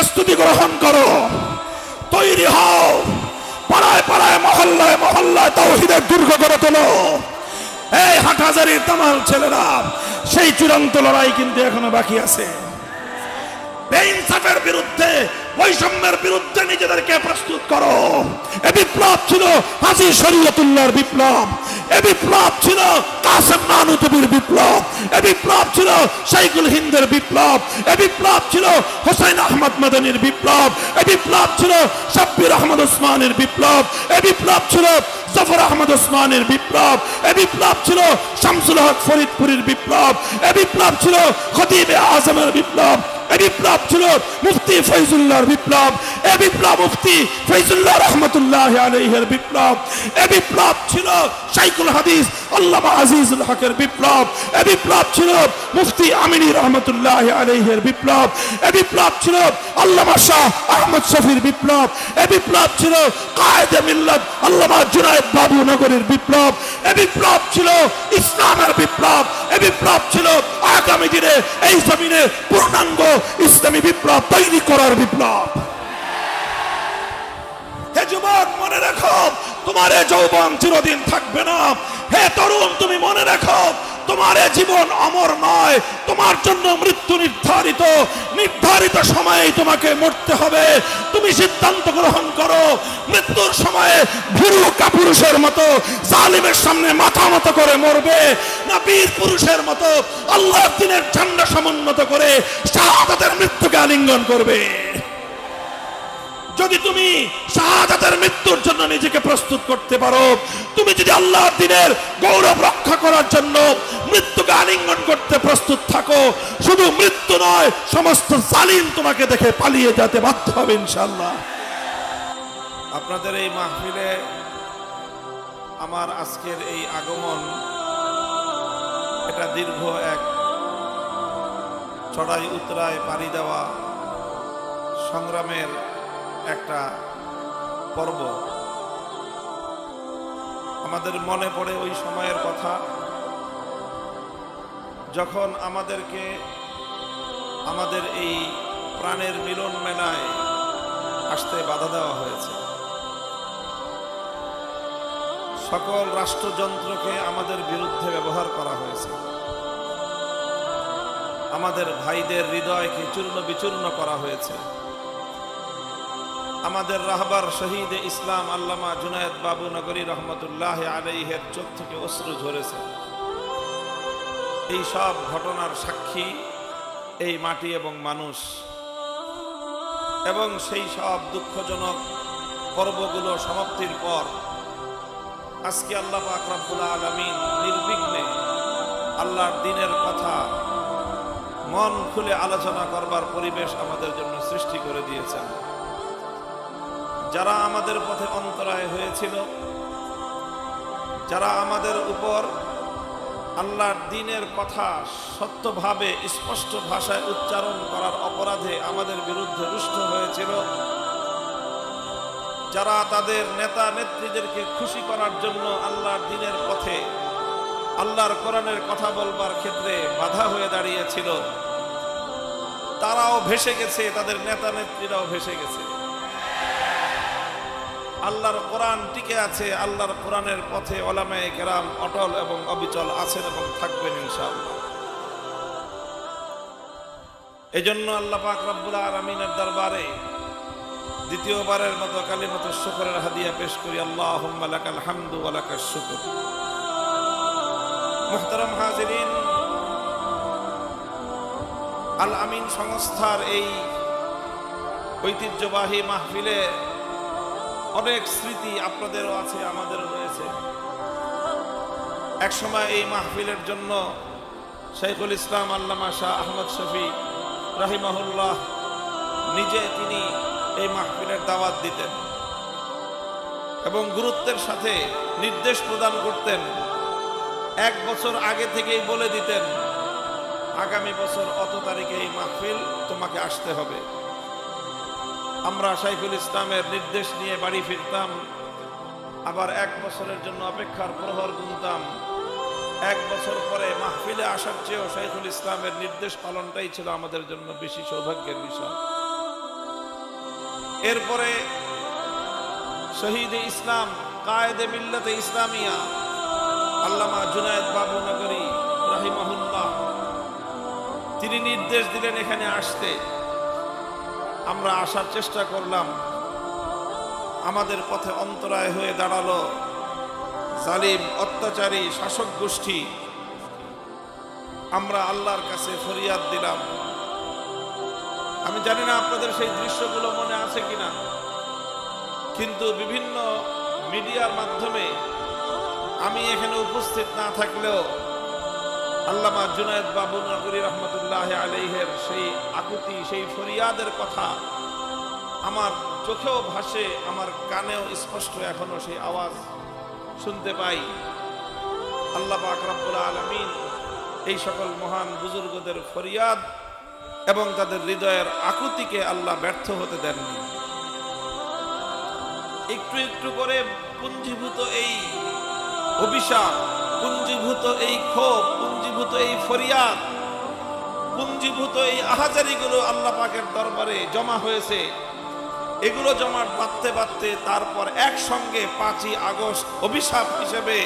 প্রস্তুতি গ্রহণ করো, তৈরি হও, পাড়ায় পাড়ায় মহল্লায় মহল্লায় তাওহীদের দুর্গ গড়ে তোলো। এই হাটহাজারীর তামাল ছেলেরা, সেই চূড়ান্ত লড়াই কিন্তু এখনো বাকি আছে। বেইনসাফের বিরুদ্ধে, বৈষম্যের বিরুদ্ধে নিজেদেরকে প্রস্তুত করো। এ বিপ্লব ছিল হাজী শরীয়তুল্লাহর বিপ্লব, এ বিপ্লব ছিল কাসেম নানুতুবির বিপ্লব, এ বিপ্লব ছিল শাইখুল হিন্দের বিপ্লব, এ বিপ্লব ছিল হোসেন আহমদ মাদানির বিপ্লব, এ বিপ্লব ছিল শাব্বির আহমদ ওসমানের বিপ্লব, এ বিপ্লব ছিল জাফর আহমদ ওসমানের বিপ্লব, এ বিপ্লব ছিল শামসুল হক ফরিদপুরের বিপ্লব, এ বিপ্লব ছিল খতিবে আজমের বিপ্লব, এ বিপ্লব ছিল মুফতি ফয়জুল্লাহর বিপ্লব, এ বিপ্লব মুফতি ফয়জুল্লাহ রহমতুল্লাহ আলাইহির বিপ্লব, এ বিপ্লব ছিল শাইখুল হাদিস আল্লামা আজিজুল হকের বিপ্লব, এ বিপ্লব ছিল মুফতি আমিনী রহমতুল্লাহ আলাইহির বিপ্লব, এ বিপ্লব ছিল আল্লামা শাহ আহমদ শফির বিপ্লব, এ বিপ্লব ছিল কায়েদে মিল্লাত আল্লামা জুনায়েদ বাবু নগরীর বিপ্লব, এ বিপ্লব ছিল ইসলামের বিপ্লব, এ বিপ্লব ছিল আগামী দিনে এই জমিনে পূর্ণাঙ্গ ইসলামী বিপ্লব তৈরি করার বিপ্লব। হে যুবক, মনে রাখো, তোমার এই যৌবন চিরদিন থাকবে না। হে তরুণ, তুমি মনে রাখো, তোমার এই জীবন অমর নয়, তোমার জন্য মৃত্যু নির্ধারিত। নির্ধারিত সময়ে তোমাকে মরতে হবে। তুমি সিদ্ধান্ত গ্রহণ করো, মৃত্যুর সময়ে ভীরু কাপুরুষের মতো জালিমের সামনে মাথা মতো করে মরবে, না বীর পুরুষের মতো আল্লাহর দ্বীনের ঝান্ডা সমুন্নত করে শাহাদাতের মৃত্যুকে আলিঙ্গন করবে। যদি তুমি শাহাদাতের মৃত্যুর জন্য নিজেকে প্রস্তুত করতে পারো, তুমি যদি আল্লাহর দ্বীনের গৌরব রক্ষা করার জন্য মৃত্যুকে আলিঙ্গন করতে প্রস্তুত থাকো, শুধু মৃত্যু নয়, সমস্ত জালিম তোমাকে দেখে পালিয়ে যেতে বাধ্য হবে ইনশাআল্লাহ। আপনাদের এই মাহফিলে আমার আজকের এই আগমন, এটা দীর্ঘ এক চড়াই উতরায় পাড়ি দেওয়া সংগ্রামের একটা পর্ব। আমাদের মনে পড়ে ওই সময়ের কথা, যখন আমাদেরকে আমাদের এই প্রাণের মিলন মেলায় আসতে বাধা দেওয়া হয়েছে। সকল রাষ্ট্রযন্ত্রকে আমাদের বিরুদ্ধে ব্যবহার করা হয়েছে। আমাদের ভাইদের হৃদয়কে চূর্ণ বিচূর্ণ করা হয়েছে। আমাদের রাহবার শহীদ ইসলাম আল্লামা জুনায়েদ বাবু নগরী রহমতুল্লাহ আলাইহির চোখ থেকে অশ্রু ঝরেছে। এই সব ঘটনার সাক্ষী এই মাটি এবং মানুষ, এবং সেই সব দুঃখজনক পর্বগুলো সমাপ্তির পর আজকে আল্লাহ পাক রব্বুল আলামিন নির্বিঘ্নে আল্লাহর দ্বীনের কথা মন খুলে আলোচনা করবার পরিবেশ আমাদের জন্য সৃষ্টি করে দিয়েছেন। যারা আমাদের পথে অন্তরায় হয়েছিল, যারা আমাদের উপর আল্লাহর দ্বীনের কথা সত্যভাবে স্পষ্ট ভাষায় উচ্চারণ করার অপরাধে আমাদের বিরুদ্ধে রুষ্ট হয়েছিল, যারা তাদের নেতা নেত্রীদেরকে খুশি করার জন্য আল্লাহর দ্বীনের পথে আল্লাহর কোরআনের কথা বলবার ক্ষেত্রে বাধা হয়ে দাঁড়িয়েছিল, তারাও ভেসে গেছে, তাদের নেতা নেত্রীরাও ভেসে গেছে। আল্লাহর কোরআন টিকে আছে, আল্লাহর কোরআনের পথে ওলামায়ে কেরাম অটল এবং অবিচল আছেন এবং থাকবেন ইনশাআল্লাহ। এজন্য আল্লাহ পাক রব্বুল আলামিনের দরবারে দ্বিতীয়বারের মতো কালিমাতুশ শুকরের হাদিয়া পেশ করি। আল্লাহুম্মা লাকাল হামদু ওয়া লাকাশ শুকর। মুহতারাম হাজিরিন, আল আমিন সংস্থার এই ঐতিহ্যবাহী মাহফিলে অনেক স্মৃতি আপনাদেরও আছে, আমাদেরও রয়েছে। একসময় এই মাহফিলের জন্য শাইখুল ইসলাম আল্লামা শাহ আহমদ শফি রাহিমাহুল্লাহ নিজে তিনি এই মাহফিলের দাওয়াত দিতেন এবং গুরুত্বের সাথে নির্দেশ প্রদান করতেন। এক বছর আগে থেকেই বলে দিতেন, আগামী বছর অত তারিখে এই মাহফিল তোমাকে আসতে হবে। আমরা শাইখুল ইসলামের নির্দেশ নিয়ে বাড়ি ফিরতাম, আবার এক বছরের জন্য অপেক্ষার প্রহর গুনতাম। এক বছর পরে মাহফিলে আসার চেয়েও শাইখুল ইসলামের নির্দেশ পালনটাই ছিল আমাদের জন্য বেশি সৌভাগ্যের বিষয়। এরপরে শহীদ ইসলাম কায়েদে মিল্লাতে ইসলামিয়া আল্লামা জুনায়েদ বাবুনগরী রাহিমাহুল্লাহ, তিনি নির্দেশ দিলেন এখানে আসতে। আমরা আসার চেষ্টা করলাম, আমাদের পথে অন্তরায় হয়ে দাঁড়ালো জালিম অত্যাচারী শাসক গোষ্ঠী। আমরা আল্লাহর কাছে ফরিয়াদ দিলাম। আমি জানি না আপনাদের সেই দৃশ্যগুলো মনে আছে কিনা, কিন্তু বিভিন্ন মিডিয়ার মাধ্যমে আমি এখানে উপস্থিত না থাকলেও আল্লামা জুনায়েদ বাবুনগরী রহমতুল্লাহ আলাইহির সেই আকুতি, সেই ফরিয়াদের কথা আমার চোখেও ভাসে, আমার কানেও স্পষ্ট এখনো সেই আওয়াজ শুনতে পাই। আল্লাহ পাক রব্বুল আলামিন এই সকল মহান বুজুর্গদের ফরিয়াদ এবং তাদের হৃদয়ের আকুতিকে আল্লাহ ব্যর্থ হতে দেননি। একটু একটু করে পুঞ্জীভূত এই অভিশাপ, পুঞ্জীভূত এই ক্ষোভ, পুঞ্জীভূত এই ফরিয়াদ, পুঞ্জীভূত এই আহাজারিগুলো আল্লাহ পাকের দরবারে জমা হয়েছে। এগুলো জমা বাঁধতে বাঁধতে তারপর একসঙ্গে 5ই আগস্ট অভিশাপ হিসেবে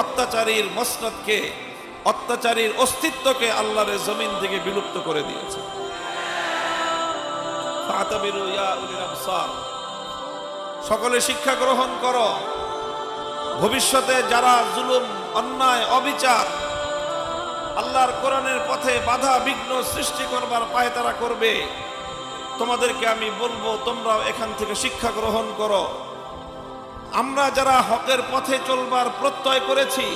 অত্যাচারীর মসনদকে, অত্যাচারীর অস্তিত্বকে আল্লাহর জমিন থেকে বিলুপ্ত করে দিয়েছে। ফাতাবিরু ইয়া উলিল আবসার, সকলে শিক্ষা গ্রহণ করো। ভবিষ্যতে যারা জুলুম, অন্যায়, অবিচার, আল্লাহর কোরআনের পথে বাধা বিঘ্ন সৃষ্টি করবার পায়তারা করবে, তোমাদেরকে আমি বলবো তোমরাও এখান থেকে শিক্ষা গ্রহণ করো। আমরা যারা হকের পথে চলবার প্রত্যয় করেছি,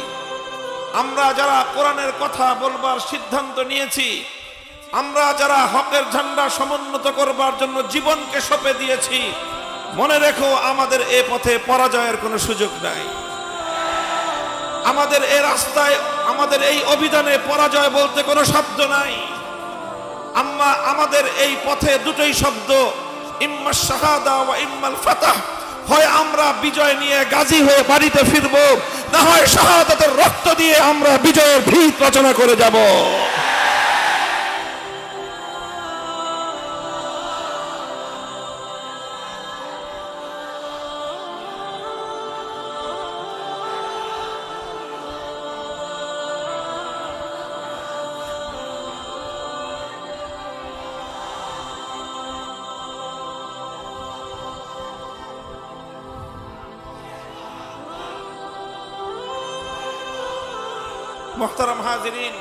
আমরা যারা কোরআনের কথা বলবার সিদ্ধান্ত নিয়েছি, আমরা যারা হকের ঝান্ডা সমুন্নত করবার জন্য জীবনকে সঁপে দিয়েছি, মনে রেখো আমাদের এ পথে পরাজয়ের কোনো সুযোগ নাই। আমাদের এই রাস্তায়, আমাদের এই অভিযানে পরাজয় বলতে কোনো শব্দ নাই। আমাদের এই পথে দুটোই শব্দ, ইম্মা শাহাদা ওয়া ইম্মাল ফাতাহ। হয় আমরা বিজয় নিয়ে গাজী হয়ে বাড়িতে ফিরবো, না হয় শাহাদাতের রক্ত দিয়ে আমরা বিজয়ের ভিত রচনা করে যাব। মুহতারাম হাজিরিন,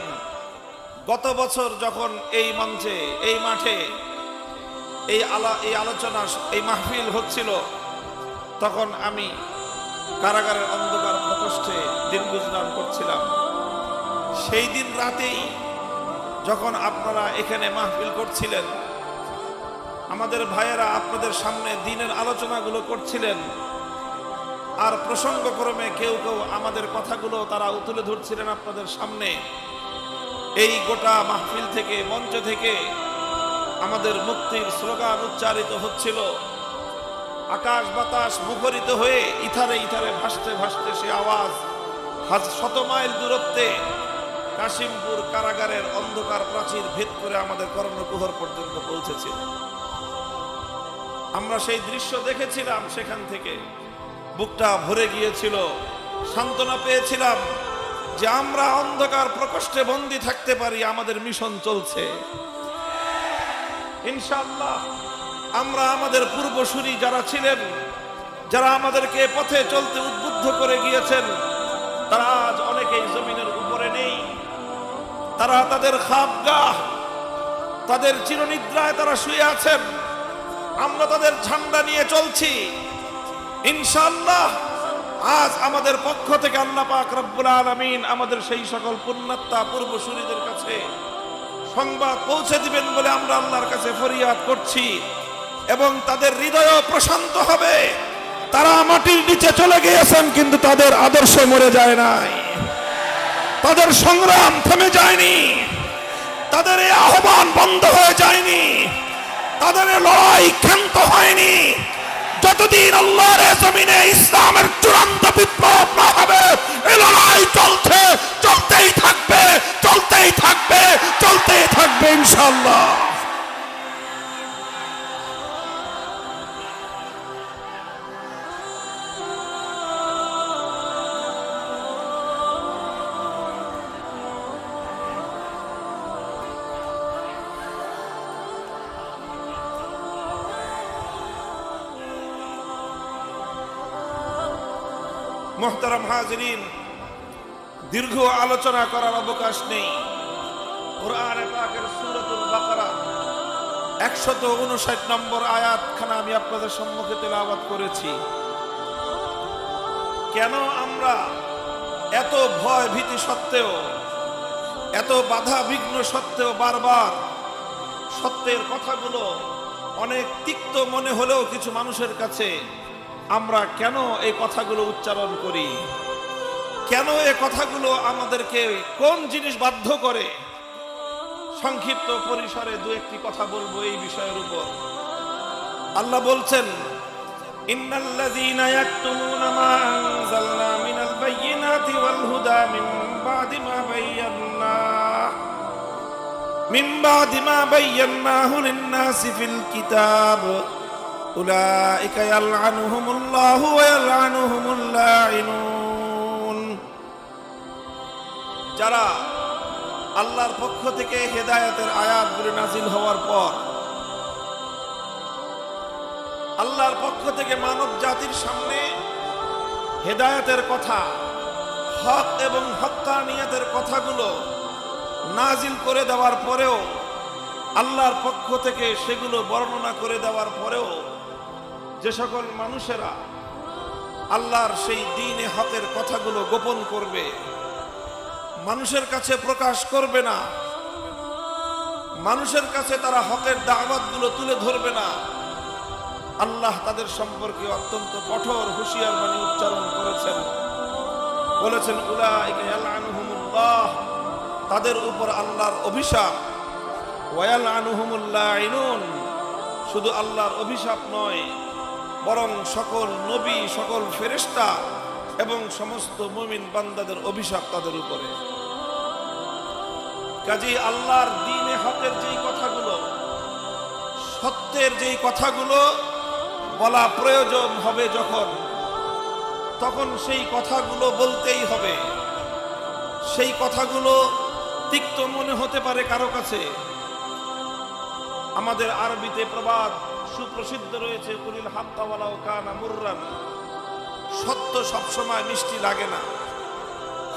গত বছর যখন এই মঞ্চে, এই মাঠে এই আলোচনা, এই মাহফিল হচ্ছিল, তখন আমি কারাগারের অন্ধকার প্রকোষ্ঠে দিন গুজরান করছিলাম। সেই দিন রাতেই যখন আপনারা এখানে মাহফিল করছিলেন, আমাদের ভাইয়েরা আপনাদের সামনে দিনের আলোচনাগুলো করছিলেন, আর প্রসঙ্গক্রমে কেউ কেউ আমাদের কথাগুলো তারা তুলে ধরছিলেন আপনাদের সামনে। এই গোটা মাহফিল থেকে, মঞ্চ থেকে আমাদের মুক্তির স্লোগান উচ্চারিত হচ্ছিল। আকাশ বাতাস মুখরিত হয়ে ইথারে ইথারে ভাসতে ভাসতে সে আওয়াজ 100 মাইল দূরত্বে কাশিমপুর কারাগারের অন্ধকার প্রাচীর ভেদ করে আমাদের কর্ণকুহর পর্যন্ত পৌঁছেছিল। আমরা সেই দৃশ্য দেখেছিলাম, সেখান থেকে বুকটা ভরে গিয়েছিল, সান্ত্বনা পেয়েছিলাম যে আমরা অন্ধকার প্রকোষ্ঠে বন্দী থাকতে পারি, আমাদের মিশন চলছে। ইনশাআল্লাহ আমরা আমাদের পূর্বসূরি যারা ছিলেন, যারা আমাদেরকে পথে চলতে উদ্বুদ্ধ করে গিয়েছেন, তারা আজ অনেকেই জমিনের উপরে নেই। তারা তাদের খাবগাহ, তাদের চিরনিদ্রায় তারা শুয়ে আছেন। আমরা তাদের ঝান্ডা নিয়ে চলছি। ইনশাআল্লাহ আজ আমাদের পক্ষ থেকে আল্লাহ পাক রব্বুল আলামিন আমাদের সেই সকল পুণ্যাত্মা পূর্বসূরীদের কাছে সংবাদ পৌঁছে দিবেন বলে আমরা আল্লাহর কাছে ফরিয়াদ করছি, এবং তাদের হৃদয় প্রশান্ত হবে। তারা মাটির নিচে চলে গিয়েছেন, কিন্তু তাদের আদর্শ মরে যায় নাই, তাদের সংগ্রাম থেমে যায়নি, তাদের এই আহ্বান বন্ধ হয়ে যায়নি, তাদের লড়াই ক্ষান্ত হয়নি। যতদিন আল্লাহর জমিনে ইসলামের চূড়ান্ত বিপ্লব না হবে, এই লড়াই চলছে, চলতেই থাকবে, চলতেই থাকবে, চলতেই থাকবে ইনশাআল্লাহ। মুহতারাম হাজিরিন, দীর্ঘ আলোচনা করার অবকাশ নেই। কুরআনে পাকের সূরাতুল বাকারা 159 নম্বর আয়াতখানা আমি আপনাদের সম্মুখে তেলাওয়াত করেছি। কেন আমরা এত ভয় ভীতি সত্ত্বেও, এত বাধা বিঘ্ন সত্ত্বেও বারবার সত্যের কথাগুলো অনেক তিক্ত মনে হলেও কিছু মানুষের কাছে আমরা কেন এই কথাগুলো উচ্চারণ করি? কেন এই কথাগুলো আমাদেরকে কোন জিনিস বাধ্য করে? সংক্ষিপ্ত পরিসরে দু একটি কথা বলবো এই বিষয়ের উপর। আল্লাহ বলছেন, ইন্নাল্লাযীনা ইয়াকতুমুনা মা আনজালনা মিনাল বায়্যিনাতি ওয়াল হুদা মিন বা'দি মা বায়্যানাহু লিন-নাসি ফিল কিতাব উলাইকা ইয়ালআনুহুমুল্লাহু ওয়া ইয়ালআনুহুমুল লাঈনুন। যারা আল্লাহর পক্ষ থেকে হেদায়েতের আয়াতগুলো নাজিল হওয়ার পর আল্লাহর পক্ষ থেকে মানব জাতির সামনে হেদায়েতের কথা, হক এবং হক্কানিয়তের কথাগুলো নাজিল করে দেওয়ার পরেও, আল্লাহর পক্ষ থেকে সেগুলো বর্ণনা করে দেওয়ার পরেও যে সকল মানুষেরা আল্লাহর সেই দ্বীনে হকের কথাগুলো গোপন করবে, মানুষের কাছে প্রকাশ করবে না, মানুষের কাছে তারা হকের দাওয়াতগুলো তুলে ধরবে না, আল্লাহ তাদের সম্পর্কে অত্যন্ত কঠোর হুঁশিয়ার বাণী উচ্চারণ করেছেন। বলেছেন, উলাইকা ইয়ালআনুহুমুল্লাহ, তাদের উপর আল্লাহর অভিশাপ, ওয়া ইয়ালআনুহুমুল লাঈনুন, শুধু আল্লাহর অভিশাপ নয়, বরং সকল নবী, সকল ফেরেশতা এবং সমস্ত মুমিন বান্দাদের অভিশাপ তাদের উপরে। কাজেই আল্লাহর দ্বীনে হকের যেই কথাগুলো, সত্যের যেই কথাগুলো বলা প্রয়োজন হবে যখন, তখন সেই কথাগুলো বলতেই হবে। সেই কথাগুলো তিক্ত মনে হতে পারে কারো কাছে। আমাদের আরবিতে প্রবাদ সুপ্রসিদ্ধ রয়েছে, কুলিল হাক্কা ওয়ালাউ কানা মুররান, সত্য সবসময় মিষ্টি লাগে না।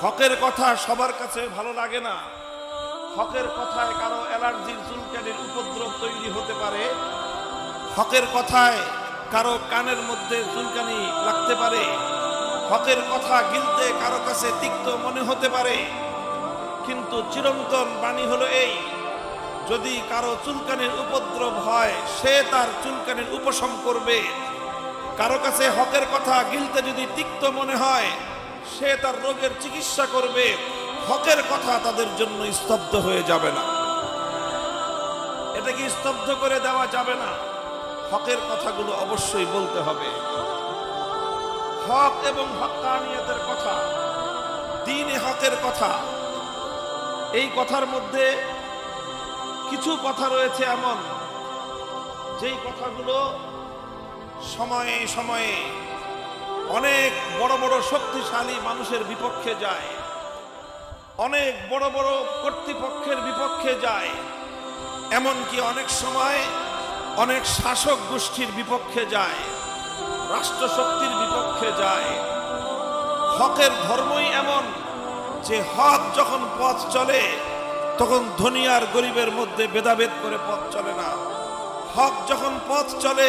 হকের কথা সবার কাছে ভালো লাগে না। হকের কথায় কারো অ্যালার্জির, চুলকানির উপদ্রব তৈরি হতে পারে। হকের কথায় কারো কানের মধ্যে চুলকানি লাগতে পারে। হকের কথা গিলতে কারো কাছে তিক্ত মনে হতে পারে। কিন্তু চিরন্তন বাণী হলো এই, যদি কারো চুলকানির উপদ্রব হয় সে তার চুলকানির উপশম করবে। কারো কাছে হকের কথা গিলতে যদি তিক্ত মনে হয় সে তার রোগের চিকিৎসা করবে। হকের কথা তাদের জন্য স্তব্ধ হয়ে যাবে না। এটাকে স্তব্ধ করে দেওয়া যাবে না। হকের কথাগুলো অবশ্যই বলতে হবে। হক এবং হক্কানিয়তের কথা, দ্বীনে হকের কথা, এই কথার মধ্যে কিছু কথা রয়েছে এমন যেই কথাগুলো সময়ে সময়ে অনেক বড় বড় শক্তিশালী মানুষের বিপক্ষে যায়, অনেক বড় বড় কর্তৃপক্ষের বিপক্ষে যায়, এমনকি অনেক সময় অনেক শাসক গোষ্ঠীর বিপক্ষে যায়, রাষ্ট্রশক্তির বিপক্ষে যায়। হকের ধর্মই এমন যে হক যখন পথ চলে তখন ধনী আর গরিবের মধ্যে ভেদাভেদ করে পথ চলে না। হক যখন পথ চলে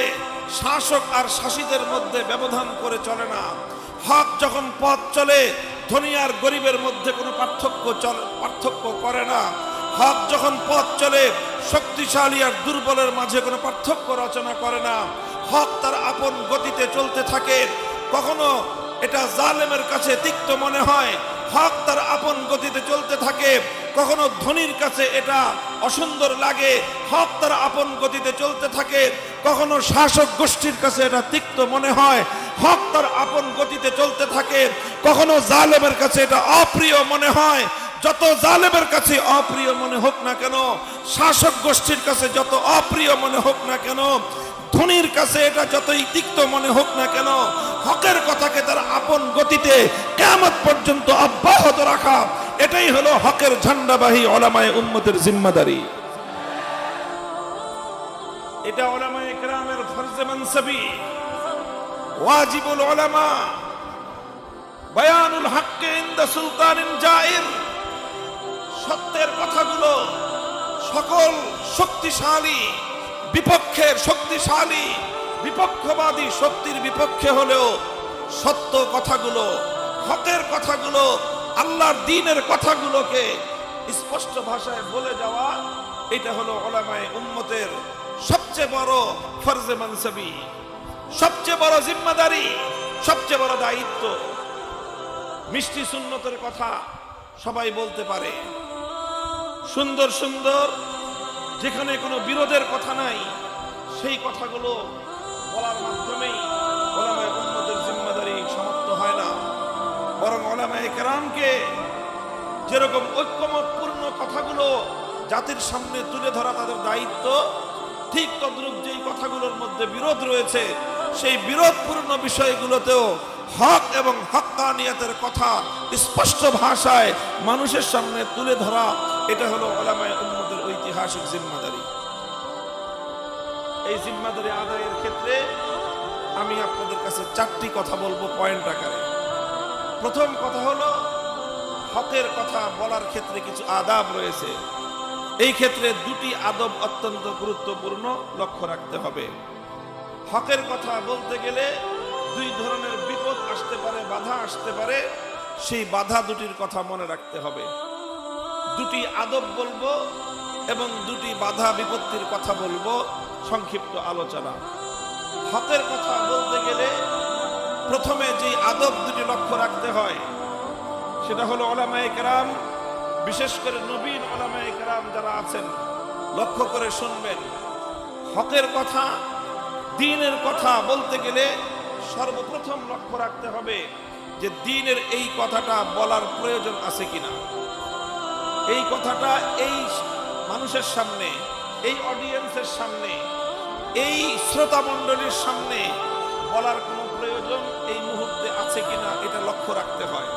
শাসক আর শাসিতের মধ্যে ব্যবধান করে চলে না। হক যখন পথ চলে ধনী আর গরিবের মধ্যে কোনো পার্থক্য করে না। হক যখন পথ চলে শক্তিশালী আর দুর্বলের মাঝে কোনো পার্থক্য রচনা করে না। হক তার আপন গতিতে চলতে থাকে। কখনো এটা জালেমের কাছে তিক্ত মনে হয়, হক তার আপন গতিতে চলতে থাকে। কখনো ধনীর কাছে এটা অসুন্দর লাগে, হক তার আপন গতিতে চলতে থাকে। কখনো শাসক গোষ্ঠীর কাছে এটা তিক্ত মনে হয়, হক তার আপন গতিতে চলতে থাকে। কখনো জালেমের কাছে এটা অপ্রিয় মনে হয়। যত জালেমের কাছে অপ্রিয় মনে হোক না কেন, শাসক গোষ্ঠীর কাছে যত অপ্রিয় মনে হোক না কেন, ধনীর কাছে এটা যতই তিক্ত মনে হোক না কেন, হকের কথাকে তার আপন গতিতে কিয়ামত পর্যন্ত অব্যাহত রাখা, এটাই হলো হকের ঝান্ডাবাহী উলামায়ে উম্মতের জিম্মাদারি। এটা উলামায়ে কেরামের ফরজে মানসবি, ওয়াজিবুল উলামা। বায়ানুল হাক্কি ইনদা সুলতানিন জাইর, সত্যের কথাগুলো সকল শক্তিশালী বিপক্ষের শক্তিশালী বিপক্ষবাদী শক্তির বিপক্ষে হলেও সত্য কথাগুলো, হকের কথাগুলো, আল্লাহর দ্বীনের কথাগুলোকে স্পষ্ট ভাষায় বলে যাওয়া, এটা হলো উলামায়ে উম্মতের সবচেয়ে বড় ফরজে মানসাবি, সবচেয়ে বড় জিম্মাদারি, সবচেয়ে বড় দায়িত্ব। মিষ্টি সুন্নতের কথা সবাই বলতে পারে, সুন্দর সুন্দর যেখানে কোনো বিরোধের কথা নাই সেই কথাগুলো বলার মাধ্যমেই উলামায়ে উম্মতের জিম্মাদারি সমাপ্ত হয় না, বরং উলামায়ে কেরামকে যেরকম ঐক্যমতপূর্ণ কথাগুলো জাতির সামনে তুলে ধরা তাদের দায়িত্ব, ঠিক তদ্রূপ যেই কথাগুলোর মধ্যে বিরোধ রয়েছে সেই বিরোধপূর্ণ বিষয়গুলোতেও হক এবং হক্কানিয়তের কথা স্পষ্ট ভাষায় মানুষের সামনে তুলে ধরা, এটা হলো উলামায়ে উম্মতের ঐতিহাসিক জিম্মাদারি। এই জিম্মাদারি আদায়ের ক্ষেত্রে আমি আপনাদের কাছে 4টি কথা বলবো পয়েন্ট আকারে। প্রথম কথা হলো, হকের কথা বলার ক্ষেত্রে কিছু আদাব রয়েছে। এই ক্ষেত্রে 2টি আদব অত্যন্ত গুরুত্বপূর্ণ লক্ষ্য রাখতে হবে। হকের কথা বলতে গেলে 2 ধরনের বিপদ আসতে পারে, বাধা আসতে পারে, সেই বাধা 2টির কথা মনে রাখতে হবে। 2টি আদব বলবো এবং 2টি বাধা বিপত্তির কথা বলবো, সংক্ষিপ্ত আলোচনা। হকের কথা বলতে গেলে প্রথমে যে আদব 2টি লক্ষ্য রাখতে হয় সেটা হলো উলামায়ে কেরাম, বিশেষ করে নবীন উলামায়ে কেরাম যারা আছেন লক্ষ্য করে শুনবেন। হকের কথা, দ্বীনের কথা বলতে গেলে সর্বপ্রথম লক্ষ্য রাখতে হবে যে দ্বীনের এই কথাটা বলার প্রয়োজন আছে কিনা। এই কথাটা এই মানুষের সামনে, এই অডিয়েন্সের সামনে, এই শ্রোতা মণ্ডলীর সামনে বলার কোনো প্রয়োজন এই মুহূর্তে আছে কিনা, এটা লক্ষ্য রাখতে হয়।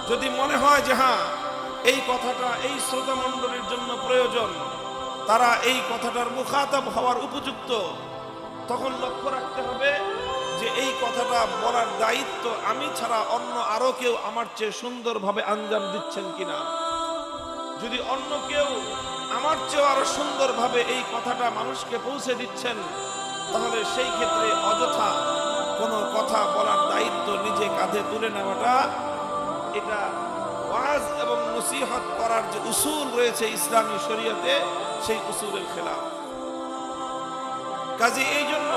যদি মনে হয় যে হ্যাঁ এই কথাটা এই শ্রোতা মণ্ডলীর জন্য প্রয়োজন, তারা এই কথাটার মুখাতাব হওয়ার উপযুক্ত, তখন লক্ষ্য রাখতে হবে যে এই কথাটা বলার দায়িত্ব আমি ছাড়া অন্য আরো কেউ আমার চেয়ে সুন্দরভাবে আঞ্জাম দিচ্ছেন কিনা। যদি অন্য কেউ আমার চেয়ে আরো সুন্দরভাবে এই কথাটা মানুষকে পৌঁছে দিচ্ছেন, তাহলে সেই ক্ষেত্রে অযথা কোনো কথা বলার দায়িত্ব নিজে কাঁধে তুলে নেওয়াটা, এটা ওয়াজ এবং নসিহত করার যে উসুল রয়েছে ইসলামী শরীয়তে, সেই উসুলের খেলাফ। কাজে এই জন্য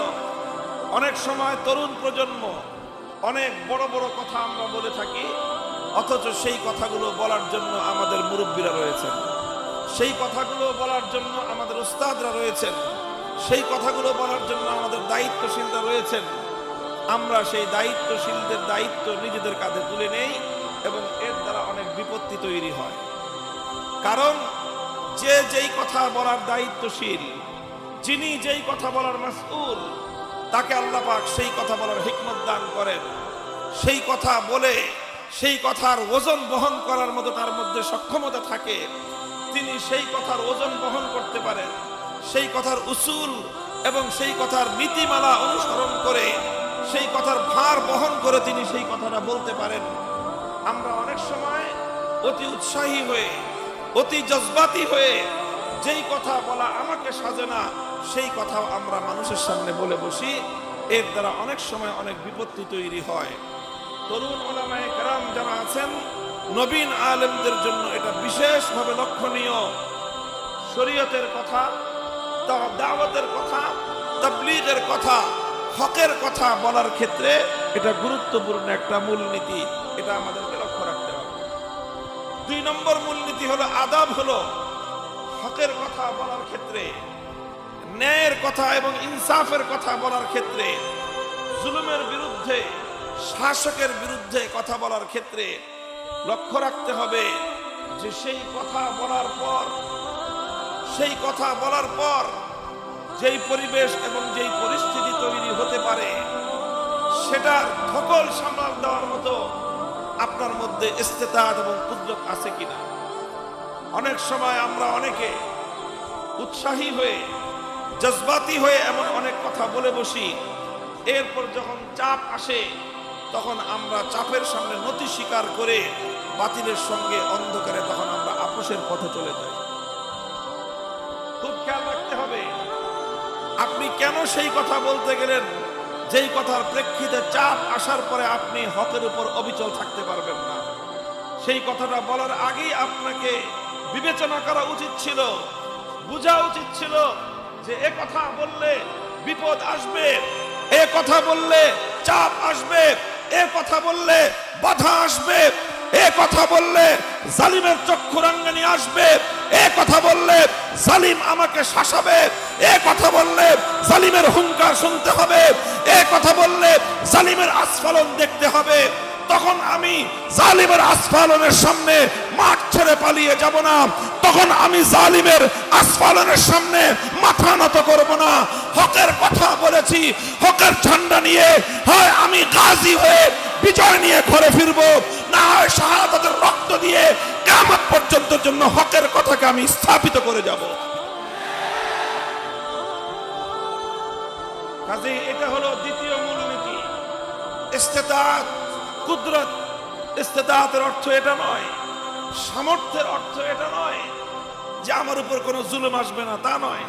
অনেক সময় তরুণ প্রজন্ম অনেক বড় বড় কথা আমরা বলে থাকি, অথচ সেই কথাগুলো বলার জন্য আমাদের মুরব্বীরা রয়েছেন, সেই কথাগুলো বলার জন্য আমাদের উস্তাদরা রয়েছেন, সেই কথাগুলো বলার জন্য আমাদের দায়িত্বশীলরা রয়েছেন। আমরা সেই দায়িত্বশীলদের দায়িত্ব নিজেদের কাঁধে তুলে নেই এবং এর দ্বারা অনেক বিপত্তি তৈরি হয়। কারণ যে যেই কথা বলার দায়িত্বশীল, যিনি যেই কথা বলার মাসউল, তাকে আল্লাহ পাক সেই কথা বলার হিকমত দান করেন। সেই কথা বলে সেই কথার ওজন বহন করার মতো তার মধ্যে সক্ষমতা থাকে, তিনি সেই কথার ওজন বহন করতে পারেন। সেই কথার উসুল এবং সেই কথার নীতিমালা অনুসরণ করে সেই কথার ভার বহন করে তিনি সেই কথাটা বলতে পারেন। আমরা অনেক সময় অতি উৎসাহী হয়ে, অতি জজবাতি হয়ে যেই কথা বলা আমাকে সাজে না, সেই কথাও আমরা মানুষের সামনে বলে বসি। এর দ্বারা অনেক সময় অনেক বিপত্তি তৈরি হয়। তরুণ উলামায়ে কেরাম যারা আছেন, নবীন আলেমদের জন্য এটা বিশেষভাবে লক্ষণীয়। শরীয়তের কথা, দাওয়াতের কথা, তাবলীগের কথা, হকের কথা বলার ক্ষেত্রে এটা গুরুত্বপূর্ণ একটা মূলনীতি, এটা আমাদেরকে লক্ষ্য রাখতে হবে। 2 নম্বর মূলনীতি হলো আদাব, হলো হকের কথা বলার ক্ষেত্রে, ন্যায়ের কথা এবং ইনসাফের কথা বলার ক্ষেত্রে, জুলুমের বিরুদ্ধে, শাসকের বিরুদ্ধে কথা বলার ক্ষেত্রে লক্ষ্য রাখতে হবে যে সেই কথা বলার পর যেই পরিবেশ এবং যেই পরিস্থিতি তৈরি হতে পারে, সেটার ধকল সামাল দেওয়ার মতো আপনার মধ্যে ইস্তেতাদ এবং কুদরত আছে কিনা। অনেক সময় আমরা অনেকে উৎসাহী হয়ে, জজবাতি হয়ে এমন অনেক কথা বলে বসি, এরপর যখন চাপ আসে তখন আমরা চাপের সামনে নতি স্বীকার করে বাতিলের সঙ্গে অন্ধকারে তখন আমরা আপোষের পথে চলে যাই। খুব খেয়াল রাখতে হবে, আপনি কেন সেই কথা বলতে গেলেন যেই কথার প্রেক্ষিতে চাপ আসার পরে আপনি হকের উপর অবিচল থাকতে পারবেন না। সেই কথাটা বলার আগেই আপনাকে বিবেচনা করা উচিত ছিল, বোঝা উচিত ছিল যে এ কথা বললে বিপদ আসবে, এ কথা বললে চাপ আসবে, এ কথা বললে বাধা আসবে, এ কথা বললে জালিমের চক্ষুরাঙ্গানি আসবে, এ কথা বললে জালিম আমাকে শাসাবে, এ কথা বললে জালিমের হুঙ্কার শুনতে হবে, এ কথা বললে জালিমের আস্ফালন দেখতে হবে। তখন আমি জালিমের আস্ফালনের সামনে মাঠ ছেড়ে পালিয়ে যাব না, তখন আমি জালিমের আস্ফালনের সামনে মাথা নত করব না। হকের কথা বলেছি, হকের ঝান্ডা নিয়ে হয় আমি গাজী হয়ে বিজয় নিয়ে ঘরে ফিরবো, না হয় শাহাদাতের রক্ত দিয়ে কিয়ামত পর্যন্ত জন্য হকের কথাকে আমি স্থাপিত করে যাব। কাজে এটা হলো দ্বিতীয় মূলনীতি। ইস্তেতাআত, কুদরত, ইস্তেতাআতের অর্থ এটা নয়, সামর্থ্যের অর্থ এটা নয় যে আমার উপর কোনো জুলুম আসবে না, তা নয়।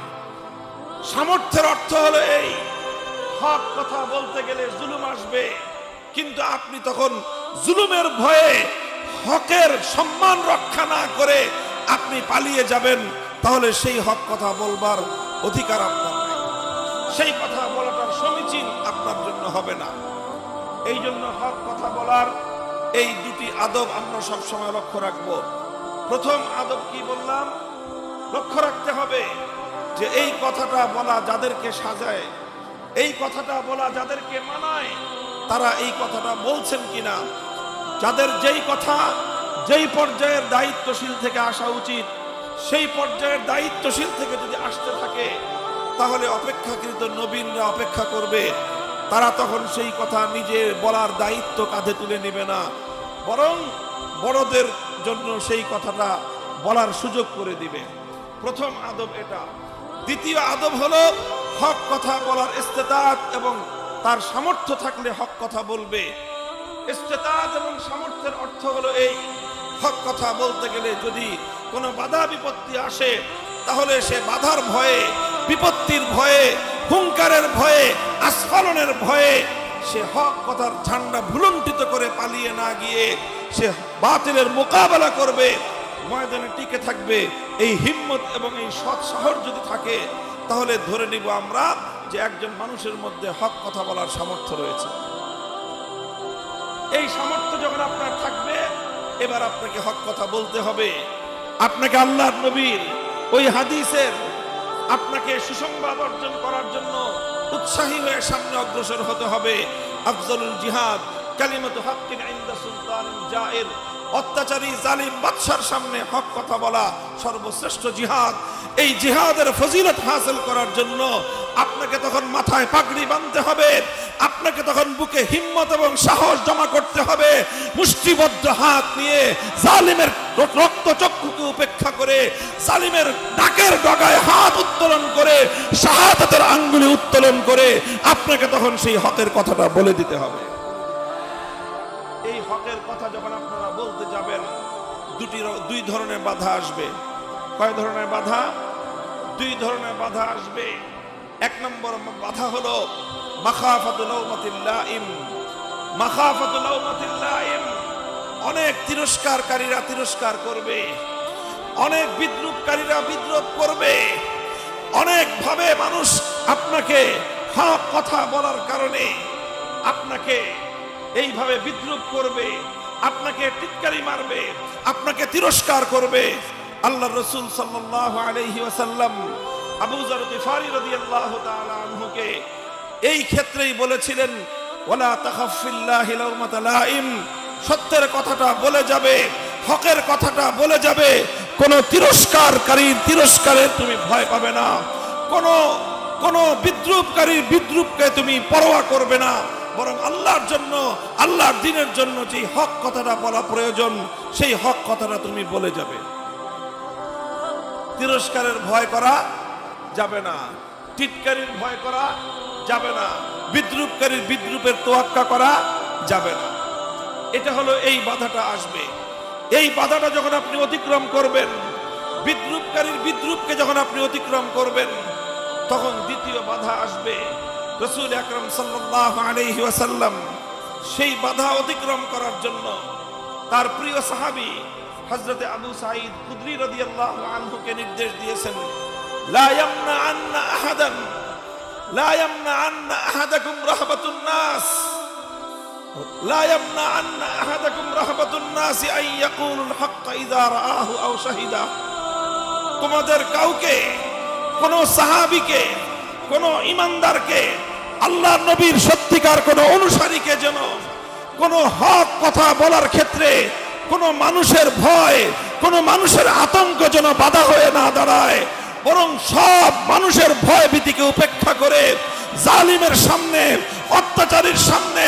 সামর্থ্যের অর্থ হলো এই, হক কথা বলতে গেলে জুলুম আসবে, কিন্তু আপনি তখন জুলুমের ভয়ে হকের সম্মান রক্ষা না করে আপনি পালিয়ে যাবেন, তাহলে সেই হক কথা বলবার অধিকার আপনার নেই, সেই কথা বলাটার সমীচীন আপনার জন্য হবে না। এই জন্য হক কথা বলার এই দুটি আদব আমরা সব সময় লক্ষ্য রাখবো। প্রথম আদব কি বললাম? লক্ষ্য রাখতে হবে যে এই কথাটা বলা যাদেরকে সাজায়, এই কথাটা বলা যাদেরকে মানায়, তারা এই কথাটা বলছেন কিনা। যাদের যেই কথা যেই পর্যায়ের দায়িত্বশীল থেকে আসা উচিত, সেই পর্যায়ের দায়িত্বশীল থেকে যদি আসতে থাকে, তাহলে অপেক্ষাকৃত নবীনরা অপেক্ষা করবে। তারা তখন সেই কথা নিজে বলার দায়িত্ব কাঁধে তুলে নেবে না, বরং বড়দের জন্য সেই কথাটা বলার সুযোগ করে দিবে। প্রথম আদব এটা। দ্বিতীয় আদব হলো হক কথা বলার ইস্তেতাআত এবং তার সামর্থ্য থাকলে হক কথা বলবে। ইস্তেতাআত এবং সামর্থ্যের অর্থ হলো এই, হক কথা বলতে গেলে যদি কোনো বাধা বিপত্তি আসে, তাহলে সে বাধার ভয়ে, বিপত্তির ভয়ে, হুঙ্কারের ভয়ে, আস্ফালনের ভয়ে সে হক কথার ঝান্ডা ভুলুণ্ঠিত করে পালিয়ে না গিয়ে সে বাতিলের মোকাবেলা করবে, ময়দানে টিকে থাকবে। এই হিম্মত এবং এই সৎ সাহস যদি থাকে, তাহলে ধরে নিব আমরা যে একজন মানুষের মধ্যে হক কথা বলার সামর্থ্য রয়েছে। এই সামর্থ্য যখন আপনার থাকবে, এবার আপনাকে হক কথা বলতে হবে। আপনাকে আল্লাহর নবীর ওই হাদিসের আপনাকে সুসংবাদ অর্জন করার জন্য উৎসাহী হয়ে সামনে অগ্রসর হতে হবে। আফজলুল জিহাদ কালিমাতু হাক্কিন ইনদা সুলতানিন জায়ের। অত্যাচারী জালিম বাদশার সামনে হক কথা বলা সর্বশ্রেষ্ঠ জিহাদ। এই জিহাদের ফজিলত হাসিল করার জন্য আপনাকে তখন মাথায় পাগড়ি বাঁধতে হবে, আপনাকে তখন বুকে হিম্মত এবং সাহস জমা করতে হবে। মুষ্টিবদ্ধ হাত নিয়ে জালিমের রক্তচক্ষুকে উপেক্ষা করে, জালিমের নাকের ডগায় হাত উত্তোলন করে, শাহাদাতের আঙ্গুলি উত্তোলন করে আপনাকে তখন সেই হকের কথাটা বলে দিতে হবে। এই হকের কথা যখন আপনারা বলতে যাবেন, দুই ধরনের বাধা আসবে। কয় ধরনের বাধা? দুই ধরনের বাধা আসবে। এক নম্বর বাধা হলো মাখাফাতুল লাউমাতিল লাইম। মাখাফাতুল লাউমাতিল লাইম, অনেক তিরস্কারকারীরা তিরস্কার করবে, অনেক বিদ্রুপকারীরা বিদ্রুপ করবে, অনেক ভাবে মানুষ আপনাকে হক কথা বলার কারণে আপনাকে এইভাবে বিদ্রুপ করবে, আপনাকে টিটকারি মারবে, আপনাকে তিরস্কার করবে। আল্লাহ রাসূল সাল্লাল্লাহু আলাইহি ওয়াসাল্লাম আবু যর গিফারী রাদিয়াল্লাহু তাআলা আনহুকে এই ক্ষেত্রেই বলেছিলেন, ওয়ালা তাখাফ ফিল্লাহি লাউমাতা লাইম। সত্যের কথাটা বলে যাবে, হকের কথাটা বলে যাবে, কোন তিরস্কারকারীর তিরস্কারে তুমি ভয় পাবে না, কোন বিদ্রুপকারীর বিদ্রুপকে তুমি পরোয়া করবে না, বরং আল্লাহর জন্য, আল্লাহর দ্বীনের জন্য যে হক কথাটা বলা প্রয়োজন, সেই হক কথাটা তুমি বলে যাবে। তিরস্কারের ভয় করা যাবে না, টিটকারির ভয় করা যাবে না, বিদ্রুপকারীর বিদ্রুপের তোয়াক্কা করা যাবে না। এটা হলো এই বাধাটা আসবে। এই বাধাটা যখন আপনি অতিক্রম করবেন, বিদ্রুপকারীর বিদ্রুপকে যখন আপনি অতিক্রম করবেন, তখন দ্বিতীয় বাধা আসবে। রাসূল আকরাম সাল্লাল্লাহু আলাইহি ওয়াসাল্লাম সেই বাধা অতিক্রম করার জন্য তার প্রিয় সাহাবী হযরত আবু সাঈদ খুদরি রাদিয়াল্লাহু আনহুকে নির্দেশ দিয়েছেন, লা ইয়ামনাআন্না আহাদাকুম রাহবাতুন নাস, লা ইয়ামনাআন্না আহাদাকুম রাহবাতুন নাস আন ইয়াকুলুল হক্কা ইযা রাআহু আও শাহিদা। তোমাদের কাউকে, কোন সাহাবীকে, কোন ঈমানদারকে, আল্লাহর নবীর সত্যিকার কোন অনুসারীকে যেন কোন হক কথা বলার ক্ষেত্রে কোন মানুষের ভয়, কোন মানুষের আতঙ্ক যেন বাধা হয়ে না দাঁড়ায়, বরং সব মানুষের ভয় ভীতিকে উপেক্ষা করে জালিমের সামনে, অত্যাচারীর সামনে,